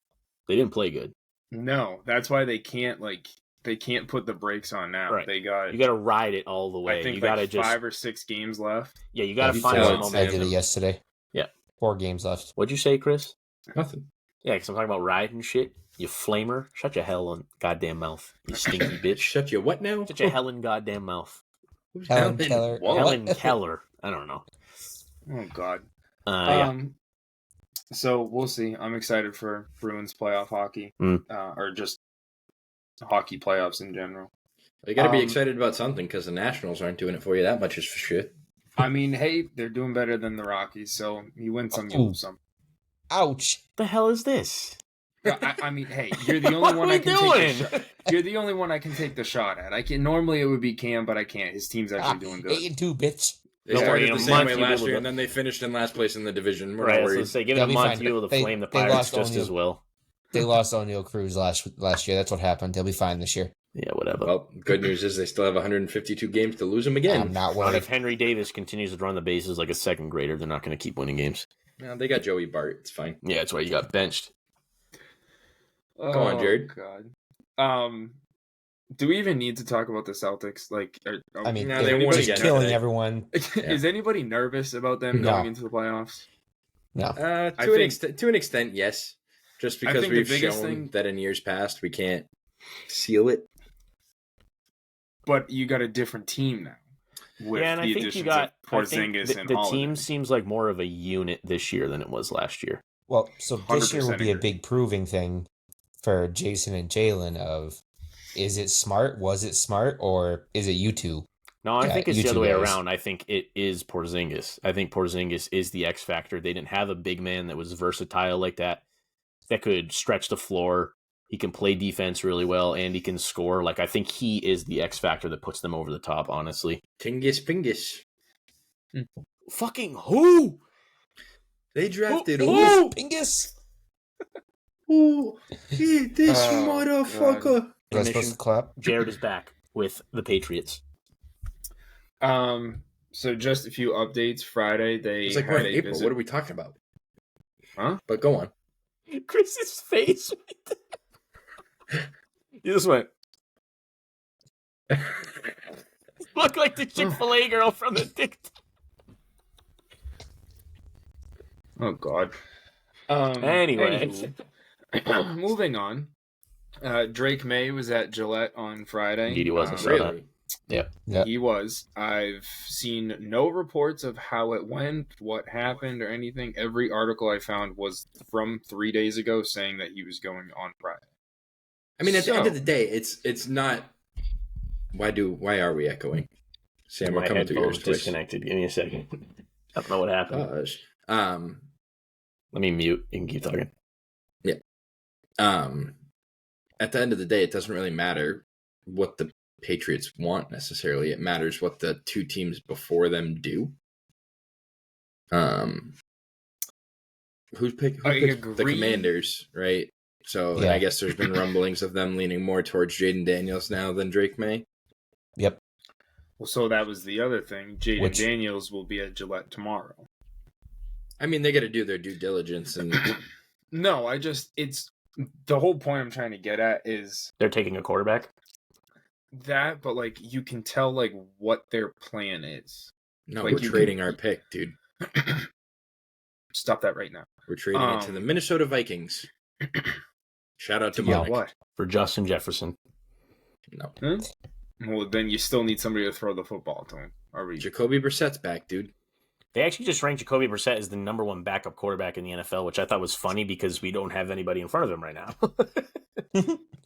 They didn't play good. No, that's why they can't put the brakes on now. Right. You got to ride it all the way. I think you got to just 5 or 6 games left. Yeah, you got to find some momentum. I did it yesterday. Yeah, 4 games left. What'd you say, Chris? Nothing. Yeah, because I'm talking about riding shit. You flamer. Shut your hell goddamn mouth, you stinky bitch. Shut your what now? Shut your Helen goddamn mouth. Helen Keller. Helen Keller. I don't know. Oh, God. Yeah. So we'll see. I'm excited for Bruins playoff hockey, or just hockey playoffs in general. You got to be excited about something because the Nationals aren't doing it for you that much, is for shit. I mean, hey, they're doing better than the Rockies, so you win some, you lose some. Ouch! The hell is this? I mean, hey, you're the only one I can take. You're the only one I can take the shot at. I can normally it would be Cam, but I can't. His team's actually doing good. 8-2, bitch. They started the same way last year, and then they finished in last place in the division. We're not worried. Give it a month, you'll able to flame the Pirates just as well. They lost O'Neal Cruz last year. That's what happened. They'll be fine this year. Yeah, whatever. Well, good news is they still have 152 games to lose them again. I'm not worried. If Henry Davis continues to run the bases like a second grader, they're not going to keep winning games. No, they got Joey Bart. It's fine. Yeah, that's why you got benched. Go on, Jared. God. Do we even need to talk about the Celtics? Like, they're just killing everyone. Is anybody nervous about them going into the playoffs? No. To an extent, yes. Just because we've shown that in years past we can't seal it. But you got a different team now. And I think you got Porzingis and the team seems like more of a unit this year than it was last year. Well, so this year will be a big proving thing for Jason and Jalen of, is it smart? Was it smart? Or is it you two? No, I think it's the other way around. I think it is Porzingis. I think Porzingis is the X factor. They didn't have a big man that was versatile like that could stretch the floor. He can play defense really well, and he can score. Like, I think he is the X factor that puts them over the top, honestly. Tingus Pingus. Fucking who? They drafted who? Pingus? Who? This motherfucker. Am I supposed to clap? Jared is back with the Patriots. So just a few updates. Friday, it's like we're in April. What are we talking about? Huh? But go on. Chris's face. You just went. Look like the Chick-fil-A girl from the TikTok. Oh, God. Anyway. Moving on. Drake May was at Gillette on Friday. Indeed, he was. Really? Yep. He was. I've seen no reports of how it went, what happened, or anything. Every article I found was from 3 days ago saying that he was going on Friday. I mean, at the end of the day, it's not. Why are we echoing? Sam, we're coming through yours. Disconnected. Give me a second. I don't know what happened. Gosh. Let me mute. You can keep talking. Yeah. At the end of the day, it doesn't really matter what the Patriots want necessarily. It matters what the two teams before them do. Who's picked the Commanders, right? So I guess there's been rumblings of them leaning more towards Jaden Daniels now than Drake May. Yep. Well, so that was the other thing. Jaden Daniels will be at Gillette tomorrow. I mean, they got to do their due diligence and. No, it's the whole point I'm trying to get at is they're taking a quarterback. That, but like you can tell like what their plan is. No, like, we're trading our pick, dude. Stop that right now. We're trading it to the Minnesota Vikings. Shout out to Mike. What? For Justin Jefferson. No. Well, then you still need somebody to throw the football to him. Jacoby Brissett's back, dude. They actually just ranked Jacoby Brissett as the number 1 backup quarterback in the NFL, which I thought was funny because we don't have anybody in front of him right now.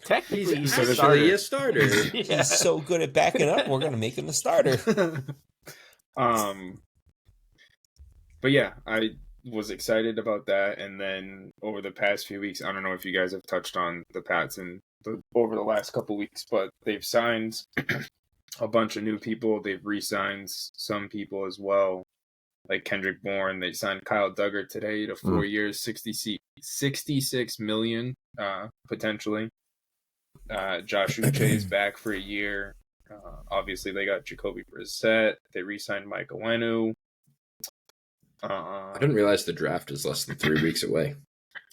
Technically, he's a starter. Yeah. He's so good at backing up, we're going to make him the starter. But yeah, I was excited about that. And then over the past few weeks, I don't know if you guys have touched on the Pats over the last couple weeks, but they've signed a bunch of new people. They've re-signed some people as well, like Kendrick Bourne. They signed Kyle Duggar today to 4 years, $66 million potentially. Josh Uche is back for a year. Obviously, they got Jacoby Brissett. They re-signed Mike Owenu. I didn't realize the draft is less than 3 weeks away.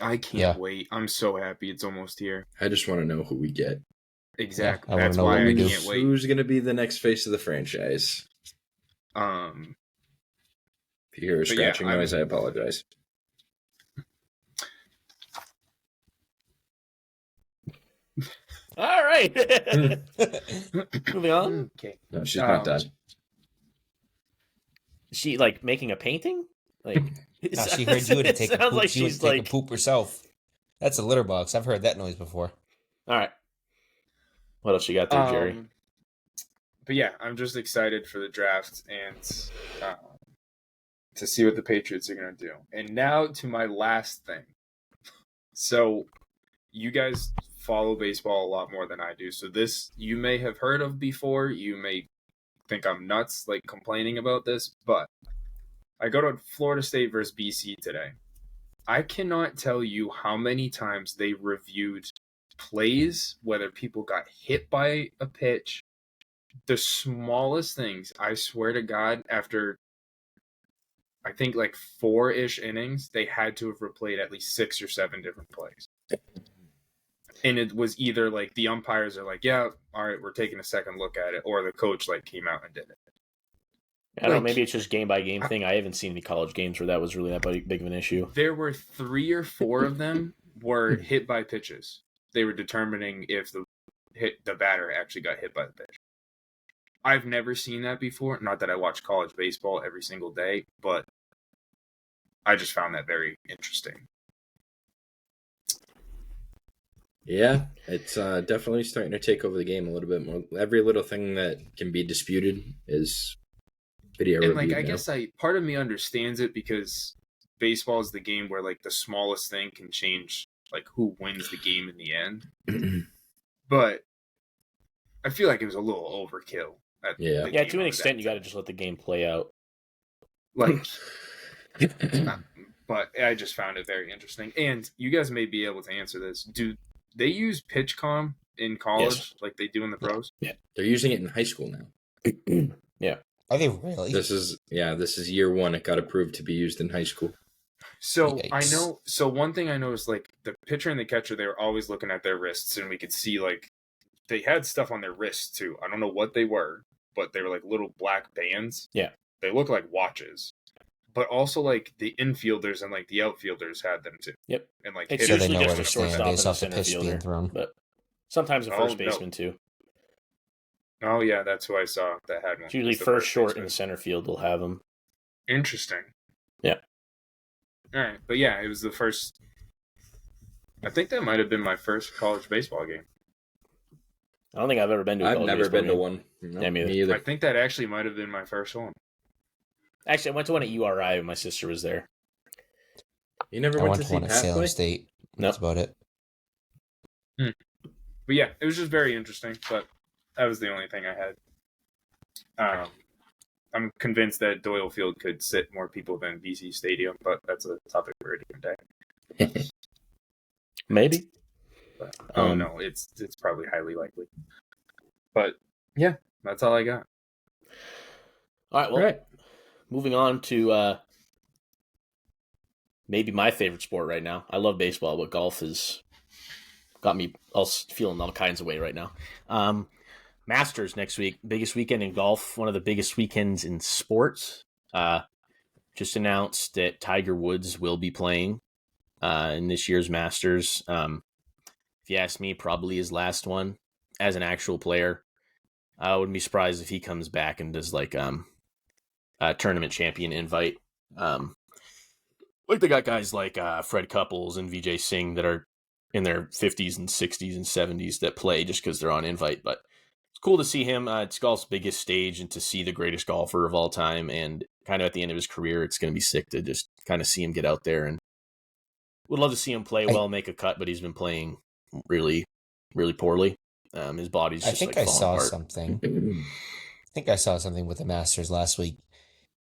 I can't wait. I'm so happy it's almost here. I just want to know who we get. Exactly. That's why I can't wait. Who's going to be the next face of the franchise? If you hear a scratching noise, I apologize. All right. Moving on. Okay. No, she's not done. Is she like making a painting? Like, no, she heard you to take a poop. Like she was taking a poop herself. That's a litter box. I've heard that noise before. All right. What else you got there, Jerry? But yeah, I'm just excited for the draft and to see what the Patriots are going to do. And now to my last thing. So you guys follow baseball a lot more than I do. So this you may have heard of before. You may think I'm nuts, like complaining about this, but I go to Florida State versus BC today. I cannot tell you how many times they reviewed plays, whether people got hit by a pitch, the smallest things. I swear to God, after I think like 4-ish innings, they had to have replayed at least 6 or 7 different plays. And it was either like the umpires are like, yeah, all right, we're taking a second look at it, or the coach like came out and did it. I don't know, maybe it's just game by game thing. I haven't seen any college games where that was really that big of an issue. There were 3 or 4 of them were hit by pitches. They were determining if the batter actually got hit by the pitch. I've never seen that before. Not that I watch college baseball every single day, but I just found that very interesting. Yeah, it's definitely starting to take over the game a little bit more. Every little thing that can be disputed is video and reviewed like I now. guess part of me understands it because baseball is the game where like the smallest thing can change like who wins the game in the end. But I feel like it was a little overkill. Yeah, to an extent, you got to just let the game play out. Like, but I just found it very interesting. And you guys may be able to answer this. Do they use PitchCom in college like they do in the pros? Yeah, they're using it in high school now. Yeah. Are they really? This is year 1. It got approved to be used in high school. So yikes. I know. So one thing I noticed, like the pitcher and the catcher, they were always looking at their wrists, and we could see like they had stuff on their wrists too. I don't know what they were, but they were like little black bands. Yeah, they look like watches. But also like the infielders and like the outfielders had them too. Yep, and like it's usually just a shortstop and a center fielder, but sometimes a first baseman too. Oh yeah, that's who I saw that had one. It's usually first, short, and center field will have them. Interesting. Yeah. All right, but yeah, it was the first. I think that might have been my first college baseball game. I don't think I've ever been to a college I've never been game. to one. No, yeah, me either. I think that actually might have been my first one. Actually, I went to one at URI when my sister was there. You never went to one at Salem State. That's about it. But yeah, it was just very interesting. But that was the only thing I had. I'm convinced that Doyle Field could sit more people than BC Stadium, but that's a topic for a different day. Maybe. But, no, it's probably highly likely. But yeah, that's all I got. All right, well, moving on to maybe my favorite sport right now. I love baseball, but golf has got me all feeling all kinds of way right now. Masters next week, biggest weekend in golf, one of the biggest weekends in sports. Just announced that Tiger Woods will be playing in this year's Masters. If you ask me, probably his last one as an actual player. I wouldn't be surprised if he comes back and does like a tournament champion invite. Like they got guys like Fred Couples and Vijay Singh that are in their 50s and 60s and 70s that play just because they're on invite. But it's cool to see him. It's golf's biggest stage, and to see the greatest golfer of all time, and kind of at the end of his career, it's going to be sick to just kind of see him get out there. And would love to see him play well, make a cut, but he's been playing really, really poorly. His body's just I saw apart. something. I think I saw something with the Masters last week.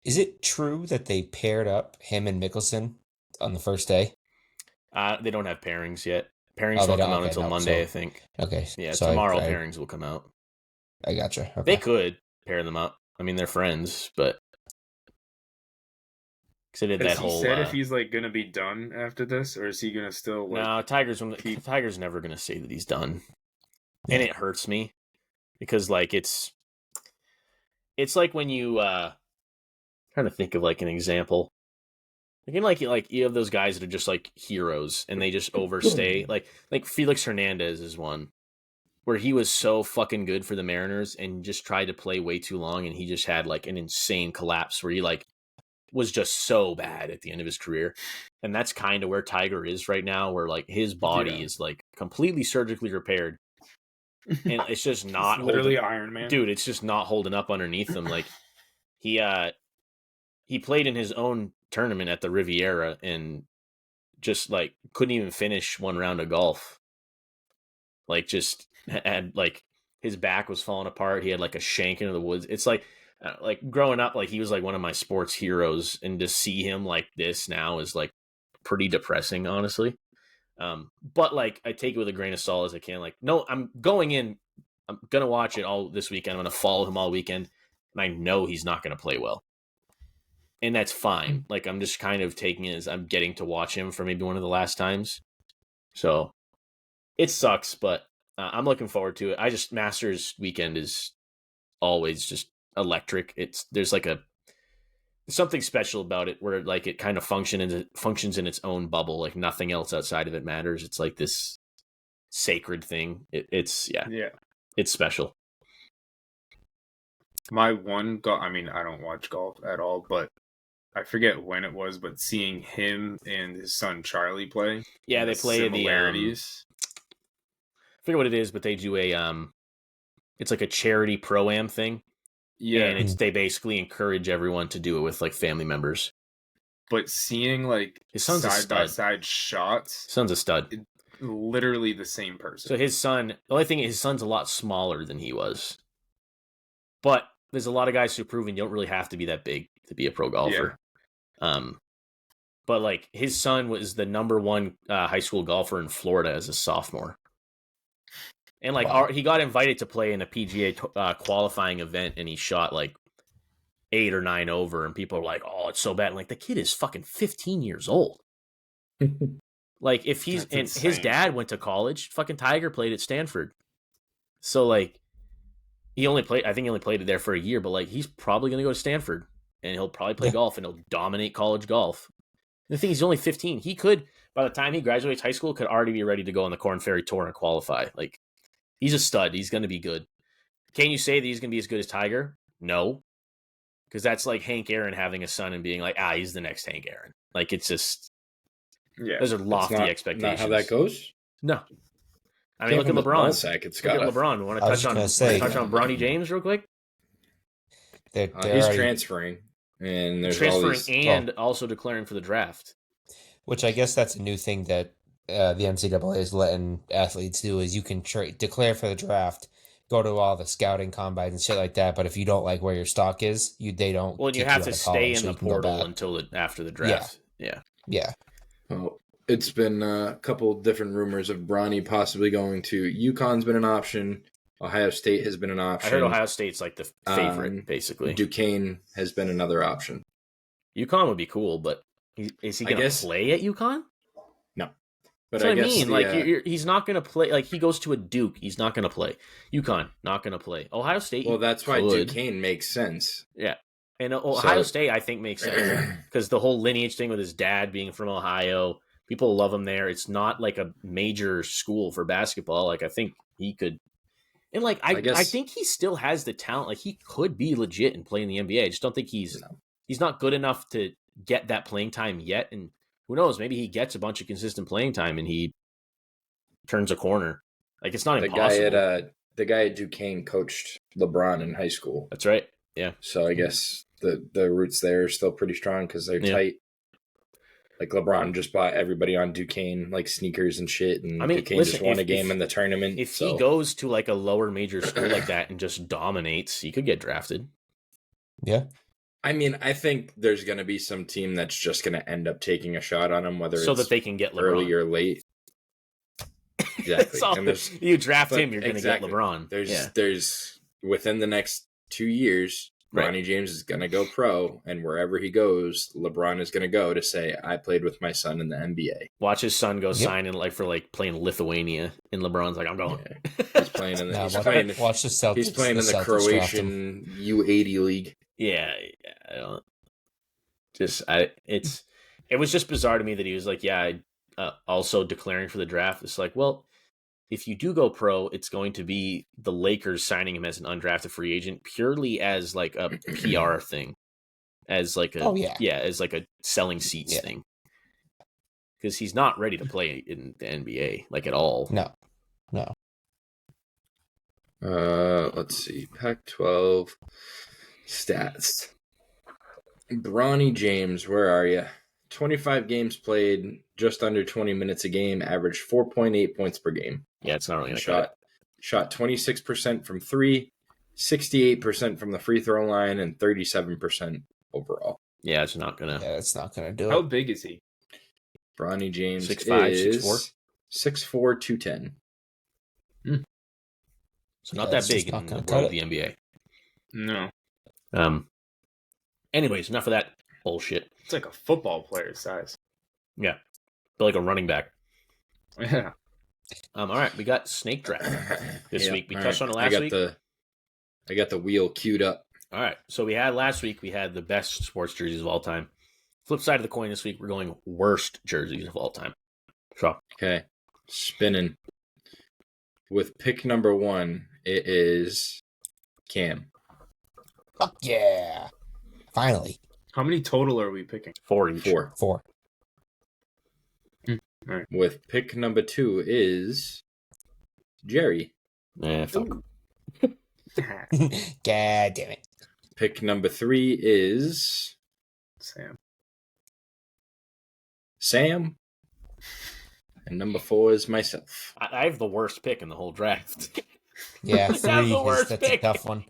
Is it true that they paired up him and Mickelson on the first day? They don't have pairings yet. Pairings won't come out until Monday, I think. Okay. Yeah, tomorrow pairings will come out. I gotcha. Okay. They could pair them up. I mean, they're friends, but he said if he's like gonna be done after this, or is he gonna still? Like, no, Tiger's never gonna say that he's done, and it hurts me because like it's like when you trying to think of like an example. Like you have those guys that are just like heroes and they just overstay. like Felix Hernandez is one where he was so fucking good for the Mariners and just tried to play way too long, and he just had like an insane collapse where he like was just so bad at the end of his career. And that's kind of where Tiger is right now, where like his body is like completely surgically repaired. And it's just not it's literally Iron Man. Dude, it's just not holding up underneath him. Like he played in his own tournament at the Riviera and just like couldn't even finish one round of golf. Like just had like his back was falling apart. He had like a shank into the woods. It's like growing up, like he was like one of my sports heroes, and to see him like this now is like pretty depressing, honestly. But like I take it with a grain of salt as I can. Like, no, I'm going to watch it all this weekend. I'm going to follow him all weekend, and I know he's not going to play well. And that's fine. Like, I'm just kind of taking it as I'm getting to watch him for maybe one of the last times. So it sucks, but I'm looking forward to it. Masters weekend is always just electric. There's something special about it where like it kind of functions in its own bubble. Like nothing else outside of it matters. It's like this sacred thing. It's special. My one I mean, I don't watch golf at all, but I forget when it was, but seeing him and his son Charlie play. Yeah, they play similarities. I forget what it is, but they do it's like a charity pro-am thing. Yeah. And they basically encourage everyone to do it with like family members. But seeing like his son's side-by-side shots. Son's a stud. Literally the same person. So the only thing is his son's a lot smaller than he was. But there's a lot of guys who've proven you don't really have to be that big to be a pro golfer. Yeah. But like his son was the number one high school golfer in Florida as a sophomore. And like he got invited to play in a PGA qualifying event, and he shot like 8 or 9 over, and people are like, "Oh, it's so bad." And like the kid is fucking 15 years old. Like if his dad went to college, fucking Tiger played at Stanford. So like he only played it there for a year, but like he's probably going to go to Stanford, and he'll probably play golf, and he'll dominate college golf. And the thing is, he's only 15. He could, by the time he graduates high school, could already be ready to go on the Korn Ferry Tour and qualify. Like he's a stud. He's going to be good. Can you say that he's going to be as good as Tiger? No. Because that's like Hank Aaron having a son and being like, he's the next Hank Aaron. Like, it's just, those are lofty expectations. Not how that goes? No. I mean, look at LeBron. Look at LeBron. We want to touch on Bronny James real quick? He's transferring. And there's transferring also declaring for the draft. Which I guess that's a new thing that the NCAA is letting athletes do, is you can declare for the draft, go to all the scouting combines and shit like that, but if you don't like where your stock is, they don't. Well, you have to stay in the portal until after the draft. Yeah. Well, it's been a couple different rumors of Bronny possibly going to UConn's been an option. Ohio State has been an option. I heard Ohio State's like the favorite, basically. Duquesne has been another option. UConn would be cool, but is he going to play at UConn? No. But that's what I mean. Like, he's not going to play. Like, he goes to a Duke. He's not going to play. UConn, not going to play. Ohio State. Well, that's why Duquesne makes sense. Yeah. And Ohio State, I think, makes sense because the whole lineage thing with his dad being from Ohio, people love him there. It's not like a major school for basketball. Like, I think he could. And like I think he still has the talent. Like he could be legit and play in the NBA. I just don't think he's not good enough to get that playing time yet. And who knows? Maybe he gets a bunch of consistent playing time and he turns a corner. Like it's not impossible. The guy at Duquesne coached LeBron in high school. That's right. Yeah. So I guess the roots there are still pretty strong because they're tight. Like LeBron just bought everybody on Duquesne like sneakers and shit, and Duquesne just won a game in the tournament. If he goes to like a lower major school like that and just dominates, he could get drafted. Yeah. I mean, I think there's going to be some team that's just going to end up taking a shot on him, whether it's that they can get LeBron. Early or late. Exactly. You draft him, you're going to get LeBron. There's within the next 2 years, Bronny James is going to go pro, and wherever he goes, LeBron is going to go to say, I played with my son in the NBA. Watch his son go sign in for playing Lithuania, and LeBron's like, I'm going. Yeah. He's playing in the watch the Celtics. He's playing in the Croatian U80 league. Yeah, I don't. It was just bizarre to me that he was like, also declaring for the draft. It's like, well, if you do go pro, it's going to be the Lakers signing him as an undrafted free agent purely as like a PR thing, as like as like a selling seats thing, because he's not ready to play in the NBA like at all. No. Let's see, Pac-12 stats. Bronny James, where are you? 25 games played, just under 20 minutes a game, averaged 4.8 points per game. Yeah, it's not really shot 26% from 3, 68% from the free throw line, and 37% overall. Yeah, it's not gonna do it. How big is he? Bronny James 6'5", is 6'4", 210. So not that big in the world of the NBA. No. Anyways, enough of that bullshit. It's like a football player's size. Yeah, but like a running back. Yeah. All right, we got snake draft this week. We touched on it last week. I got the wheel queued up. All right, so we had last week. We had the best sports jerseys of all time. Flip side of the coin this week, we're going worst jerseys of all time. So okay, spinning with pick number 1. It is Cam. Fuck yeah! Finally. How many total are we picking? 4 each. 4. All right. With pick number 2 is Jerry. Fuck. God damn it. Pick number 3 is Sam. And number 4 is myself. I have the worst pick in the whole draft. Yeah, 3 that's a tough one.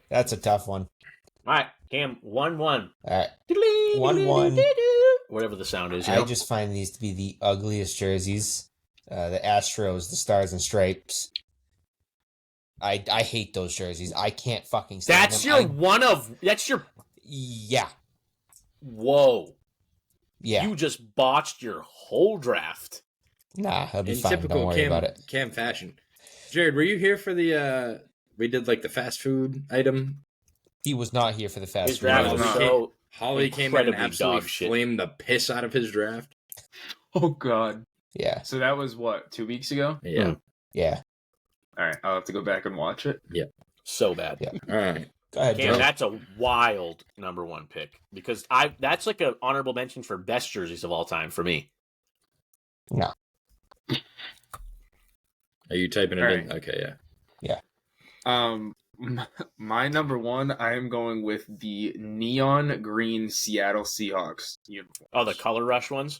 That's a tough one. All right, Cam, 1-1. All right, 1-1. Whatever the sound is. I just find these to be the ugliest jerseys. The Astros, the Stars and Stripes. I hate those jerseys. I can't fucking stand them. That's your... Yeah. Whoa. Yeah. You just botched your whole draft. Nah, I'll be in fine. Typical Don't worry about it. Cam fashion. Jared, were you here for the... we did like the fast food item? He was not here for the fast his food. Draft was so Holly came in and absolutely flamed the piss out of his draft. Oh, God. Yeah. So that was what, 2 weeks ago? Yeah. Yeah. All right, I'll have to go back and watch it. Yeah. So bad. Yeah. All right. Go ahead, Cam, that's a wild number 1 pick because that's like an honorable mention for best jerseys of all time for me. No. Are you typing it in? Okay, yeah. My number 1, I am going with the neon green Seattle Seahawks uniform. Oh, the Color Rush ones?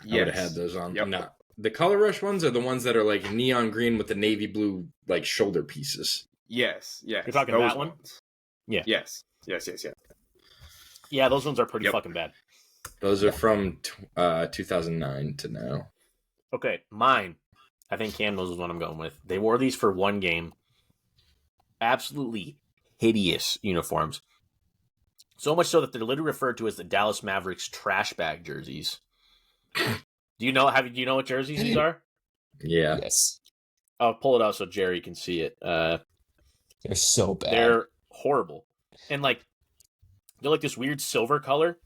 Yes. I would have had those on. Yep. No. The Color Rush ones are the ones that are like neon green with the navy blue like shoulder pieces. Yes. You're talking that one? Yeah. Yes. Yeah, those ones are pretty fucking bad. Those are from 2009 to now. Okay, mine. I think Cam knows what I'm going with. They wore these for one game. Absolutely hideous uniforms. So much so that they're literally referred to as the Dallas Mavericks trash bag jerseys. Do you know what jerseys these are? Yeah. Yes. I'll pull it out so Jerry can see it. They're so bad. They're horrible. And they're like this weird silver color.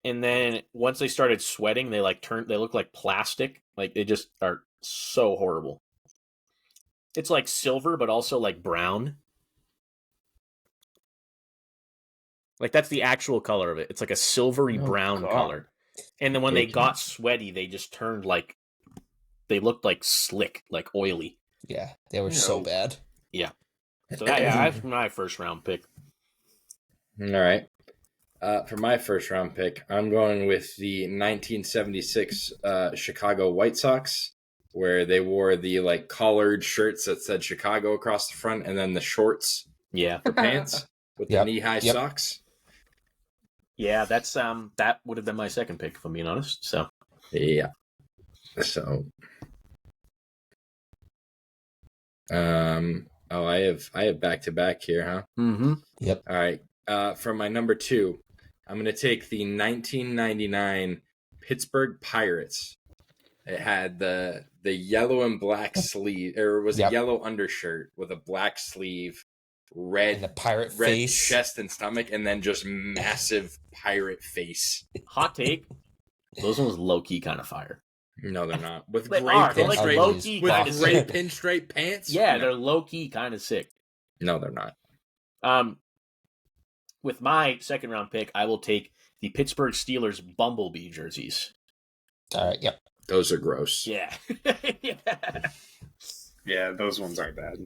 And then once they started sweating, they look like plastic. Like they just are so horrible. It's like silver, but also like brown. Like that's the actual color of it. It's like a silvery brown color. And then when they got sweaty, they just turned like they looked like slick, like oily. Yeah, they were so bad. Yeah. So that's my first round pick. All right. For my first round pick, I'm going with the 1976 Chicago White Sox, where they wore the like collared shirts that said Chicago across the front, and then the shorts, for pants with the knee-high socks. Yeah, that's that would have been my second pick, if I'm being honest. So yeah. So I have back to back here, huh? Mm-hmm. Yep. All right. For my number 2, I'm gonna take the 1999 Pittsburgh Pirates. It had the yellow and black sleeve, or was a yellow undershirt with a black sleeve, red, and the pirate face, chest and stomach, and then just massive pirate face. Hot take: those ones low key kind of fire. No, they're not. With gray pinstripe pants. Yeah, they're low key kind of sick. No, they're not. With my second round pick, I will take the Pittsburgh Steelers Bumblebee jerseys. All right. Yep. Those are gross. Yeah. Yeah, those ones aren't bad.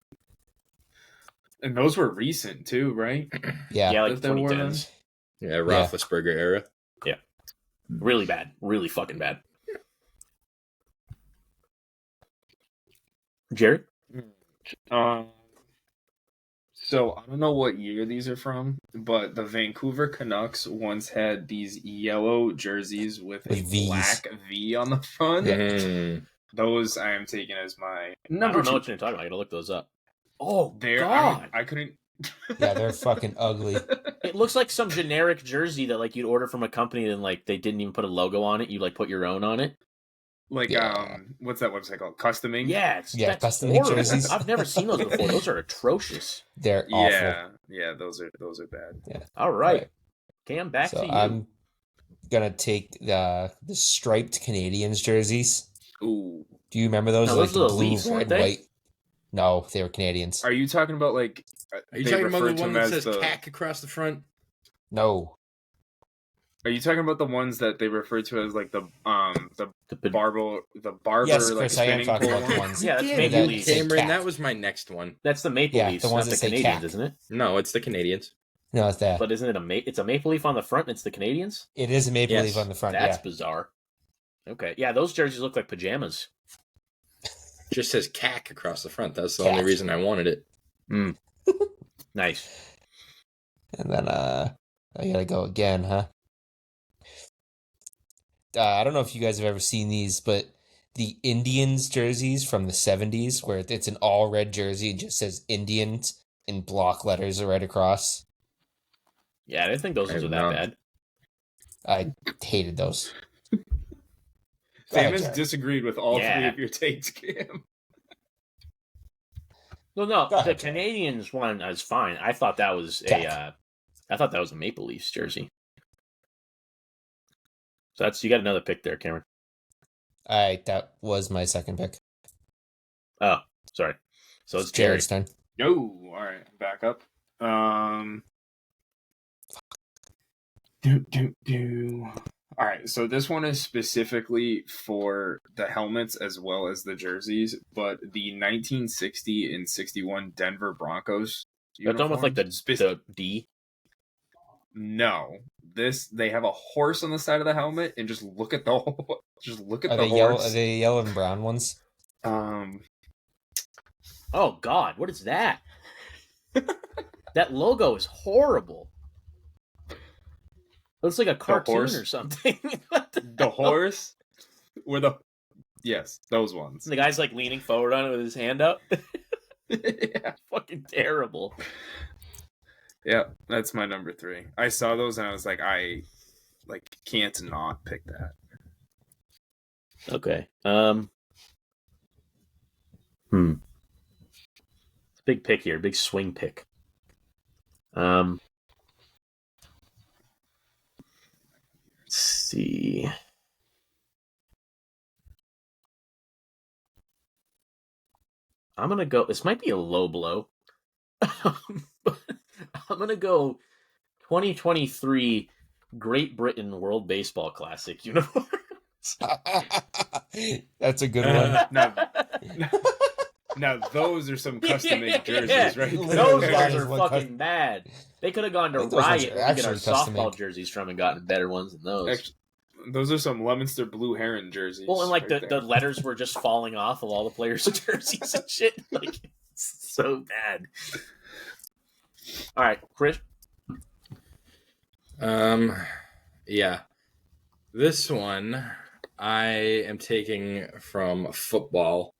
And those were recent too, right? Yeah, like 2010s. Yeah, Roethlisberger era. Yeah. Really bad. Really fucking bad. Jared? So I don't know what year these are from, but the Vancouver Canucks once had these yellow jerseys with a black V on the front. Mm. Those I am taking as my number 2. I don't know what you're talking about. I gotta look those up. Oh, God. I couldn't. Yeah, they're fucking ugly. It looks like some generic jersey that like you'd order from a company and like they didn't even put a logo on it. You like put your own on it. Like what's that website called? Custom Ink? Yeah, Custom Ink jerseys. I've never seen those before. Those are atrocious. They're awful. Yeah, those are bad. Yeah. All right. Cam, back to you. I'm gonna take the striped Canadians jerseys. Ooh. Do you remember those? No, like those the blue, red, white. No, they were Canadians. Are you talking about like? Are you talking about the one that says CAC across the front? No. Are you talking about the ones that they refer to as like the barber? Yes, like Chris, I am talking about the ones. Yeah, that's Maple Leafs. Cameron, that was my next one. That's the Maple Leafs, the ones not that the say Canadians, CAC. isn't it? No, it's the Canadians. No, it's that. But isn't it it's a Maple Leaf on the front and it's the Canadians? It is a Maple Leaf on the front. That's bizarre. Okay, yeah, those jerseys look like pajamas. Just says CAC across the front. That's the only reason I wanted it. Nice. And then I gotta go again, huh? I don't know if you guys have ever seen these, but the Indians jerseys from the 70s, where it's an all red jersey, it just says Indians in block letters right across. Yeah, I didn't think those ones were that bad. I hated those. Sam has disagreed with all 3 of your takes, Cam. No, the Canadians one is fine. I thought that was a Maple Leafs jersey. So you got another pick there, Cameron. That was my second pick. Oh, sorry. So it's Jared's turn. No, all right, back up. All right, so this one is specifically for the helmets as well as the jerseys, but the 1960 and 61 Denver Broncos. That's done with like the D. No, they have a horse on the side of the helmet, and just look at the horse. Are they yellow and brown ones? Oh God, what is that? That logo is horrible. Looks like a cartoon or something. The horse? Yes, those ones. The guy's like leaning forward on it with his hand up. Yeah. Fucking terrible. Yeah, that's my number 3. I saw those and I was like, I can't not pick that. Okay. It's a big pick here, big swing pick. Let's see. I'm gonna go. This might be a low blow. But I'm gonna go 2023 Great Britain World Baseball Classic uniform. That's a good one. Now those are some custom-made jerseys, right? Those ones are fucking bad. They could have gone to Riot where we get our softball jerseys from and gotten better ones than those. Actually, those are some Leominster Blue Heron jerseys. Well, and like the letters were just falling off of all the players' jerseys and shit. Like, it's so bad. All right, Chris. Yeah. This one I am taking from football.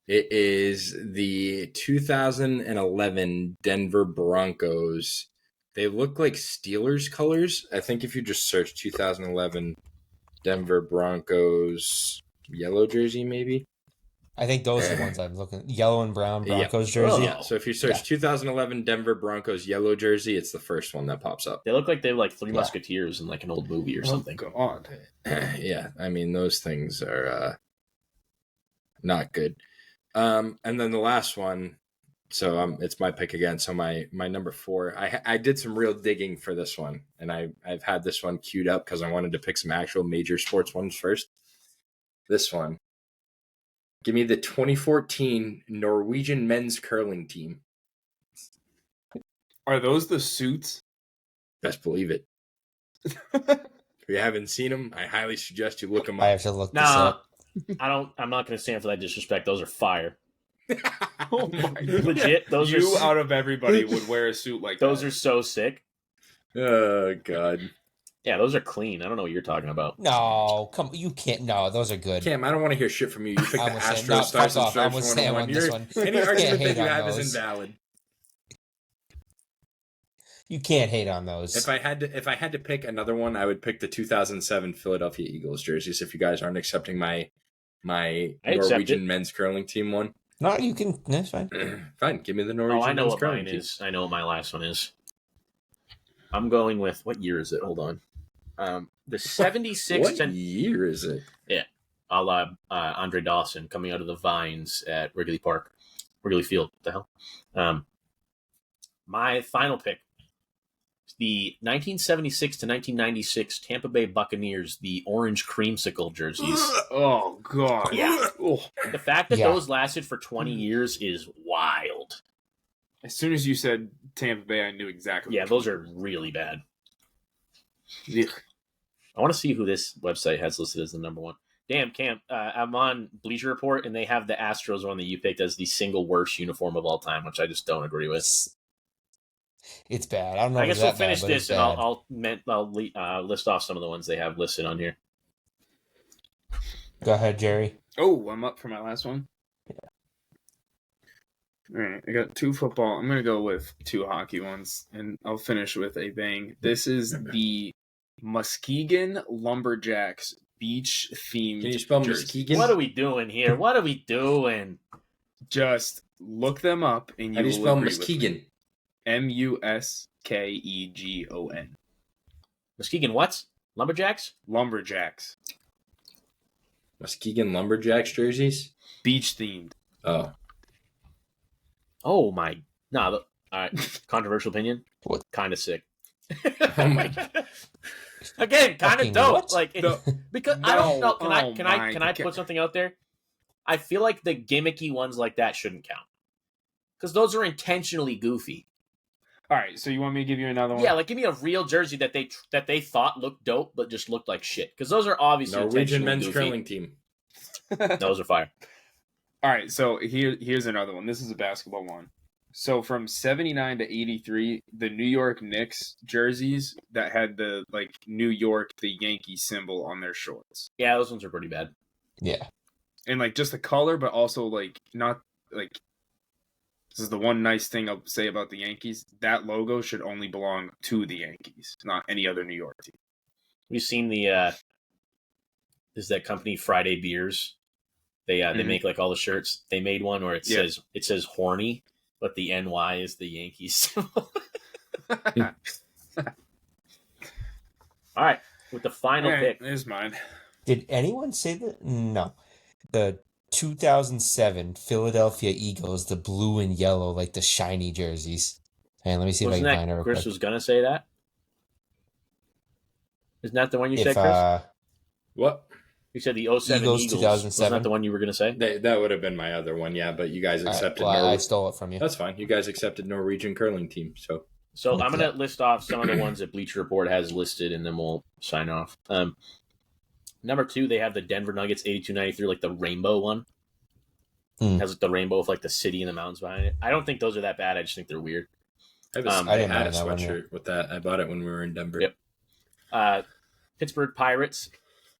It is the 2011 Denver Broncos. They look like Steelers colors. I think if you just search 2011 Denver Broncos yellow jersey, maybe. I think those are the ones I'm looking at. Yellow and brown Broncos jersey. Yeah. So if you search 2011 Denver Broncos yellow jersey, it's the first one that pops up. They look like they're like Three Musketeers in like an old movie or something. God. Yeah, I mean those things are not good. And then the last one, so it's my pick again. So my number 4, I did some real digging for this one, and I've had this one queued up because I wanted to pick some actual major sports ones first. This one, give me the 2014 Norwegian men's curling team. Are those the suits? Best believe it. If you haven't seen them, I highly suggest you look them up. I have to look this up. I'm not going to stand for that disrespect. Those are fire. Oh my! Legit, those you are out of everybody would wear a suit like those that. are so sick. Oh God! Yeah, those are clean. I don't know what you're talking about. No, you can't. No, those are good. Cam, I don't want to hear shit from you. You picked the Astros Stars and Stripes one. This one. Any argument that you have is invalid. You can't hate on those. If I had to pick another one, I would pick the 2007 Philadelphia Eagles jerseys. If you guys aren't accepting my Norwegian men's curling team one. No, you can. That's fine. Fine, give me the Norwegian I know men's what curling mine team. is. I know what my last one is. I'm going with, what year is it? Hold on. The 76. What year is it? Yeah, a la Andre Dawson coming out of the vines at Wrigley Field. What the hell? My final pick. The 1976 to 1996 Tampa Bay Buccaneers, the orange creamsicle jerseys. Oh, God. Yeah. Oh. The fact that those lasted for 20 years is wild. As soon as you said Tampa Bay, I knew exactly. Yeah, those are really bad. Ugh. I want to see who this website has listed as the number one. Damn, Cam, I'm on Bleacher Report, and they have the Astros one that you picked as the single worst uniform of all time, which I just don't agree with. It's bad. I don't know. I guess we'll finish this, and I'll list off some of the ones they have listed on here. Go ahead, Jerry. Oh, I'm up for my last one. Yeah. All right, I got 2 football. I'm gonna go with 2 hockey ones, and I'll finish with a bang. This is the Muskegon Lumberjacks beach themed. Can you spell jersey. Muskegon? What are we doing here? What are we doing? Just look them up, and How do you spell Muskegon? Muskegon? Muskegon. Muskegon what? Lumberjacks? Lumberjacks. Muskegon Lumberjacks jerseys? Beach themed. Oh. Oh my! All right. Controversial opinion. What? Kind of sick. Oh my God. Again, kind of dope. What? Like because I don't know. Can I put something out there? I feel like the gimmicky ones like that shouldn't count because those are intentionally goofy. All right, so you want me to give you another one? Yeah, like give me a real jersey that they thought looked dope but just looked like shit because those are obviously Norwegian men's goofy. curling team. Those are fire. All right, so here's another one. This is a basketball one. So from 79 to 83, the New York Knicks jerseys that had the New York, the Yankee symbol on their shorts. Yeah, those ones are pretty bad. Yeah. And just the color, but also not this is the one nice thing I'll say about the Yankees. That logo should only belong to the Yankees, not any other New York team. Have you seen the is that company Friday Beers? They make all the shirts. They made one where it says horny, but the NY is the Yankees. All right, with the final pick. There's mine. Did anyone say that? No. The 2007 Philadelphia Eagles, the blue and yellow, like the shiny jerseys. And let me see if I can find it. Chris was gonna say that. Isn't that the one you said, Chris? What? You said the 07 Eagles. 2007. Wasn't that the one you were gonna say? That would have been my other one, yeah. But you guys accepted. I stole it from you. That's fine. You guys accepted Norwegian curling team, so. So I'm gonna list off some of the ones that Bleacher Report has listed, and then we'll sign off. Number 2, they have the Denver Nuggets 82-93, like the rainbow one. It has like the rainbow with like the city and the mountains behind it. I don't think those are that bad. I just think they're weird. I had a sweatshirt with that. I bought it when we were in Denver. Yep. Pittsburgh Pirates,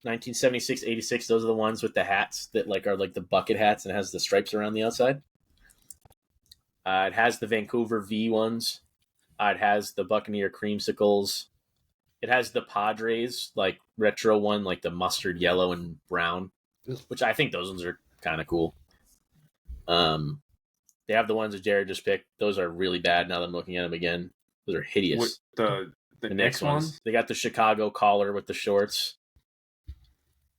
1976-86. Those are the ones with the hats that like are like the bucket hats and it has the stripes around the outside. It has the Vancouver V ones. It has the Buccaneer creamsicles. It has the Padres like retro one, like the mustard yellow and brown, which I think those ones are kind of cool. They have the ones that Jared just picked. Those are really bad now that I'm looking at them again. Those are hideous. The next ones, they got the Chicago collar with the shorts.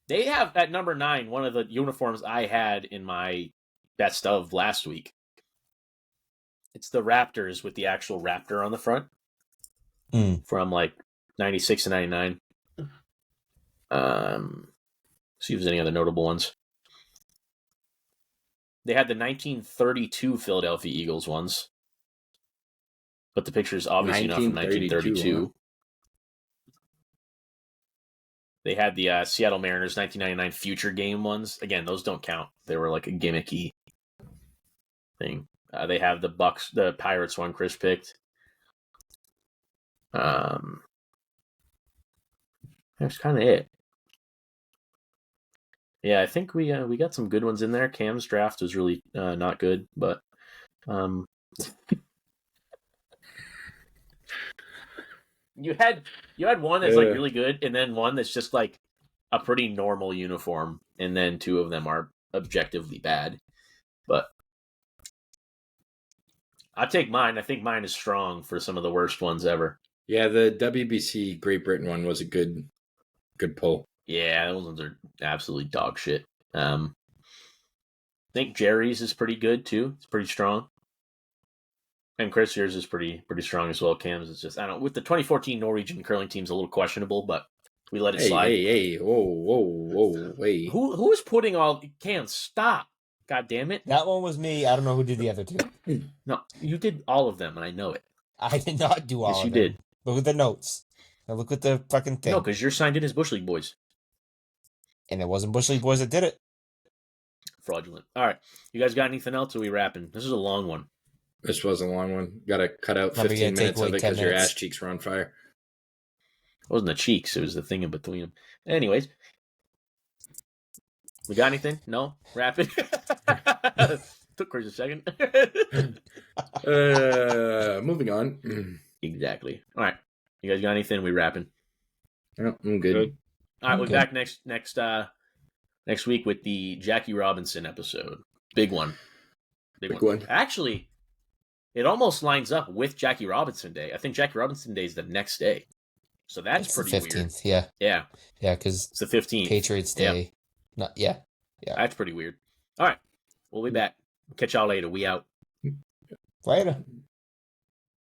They have at number 9 one of the uniforms I had in my best of last week. It's the Raptors with the actual Raptor on the front from like 96 and 99. See if there's any other notable ones. They had the 1932 Philadelphia Eagles ones, but the picture is obviously not from 1932. Huh? They had the Seattle Mariners 1999 Future Game ones. Again, those don't count. They were like a gimmicky thing. They have the Pirates one Chris picked. That's kind of it. Yeah, I think we got some good ones in there. Cam's draft was really not good, but you had one that's like really good, and then one that's just like a pretty normal uniform, and then 2 of them are objectively bad. But I take mine. I think mine is strong for some of the worst ones ever. Yeah, the WBC Great Britain one was a good pull. Yeah, those ones are absolutely dog shit. I think Jerry's is pretty good too. It's pretty strong. And Chris, yours is pretty strong as well. Cam's is just, I don't know, with the 2014 Norwegian curling team's a little questionable, but we let it slide. Hey, whoa, hey. Who is putting all Cam? Stop. God damn it. That one was me. I don't know who did the other 2. No, you did all of them, and I know it. I did not do all of them. Yes, you did. Look at the notes. Now look at the fucking thing. No, because you're signed in as Bush League Boys. And it wasn't Bush League Boys that did it. Fraudulent. All right. You guys got anything else, or are we wrapping? This is a long one. This was a long one. Got to cut out 15 minutes of it because your ass cheeks were on fire. It wasn't the cheeks. It was the thing in between them. Anyways. We got anything? No? Rapid? Took Chris a second. Moving on. Exactly. All right. You guys got anything? We wrapping? No, I'm good. All right, we'll be back next week with the Jackie Robinson episode. Big one. Big one. Actually, it almost lines up with Jackie Robinson Day. I think Jackie Robinson Day is the next day. So that's pretty the 15th, weird. Yeah. Yeah, because it's the 15th. Patriots Day. Yeah. That's pretty weird. All right. We'll be back. Catch y'all later. We out. Later.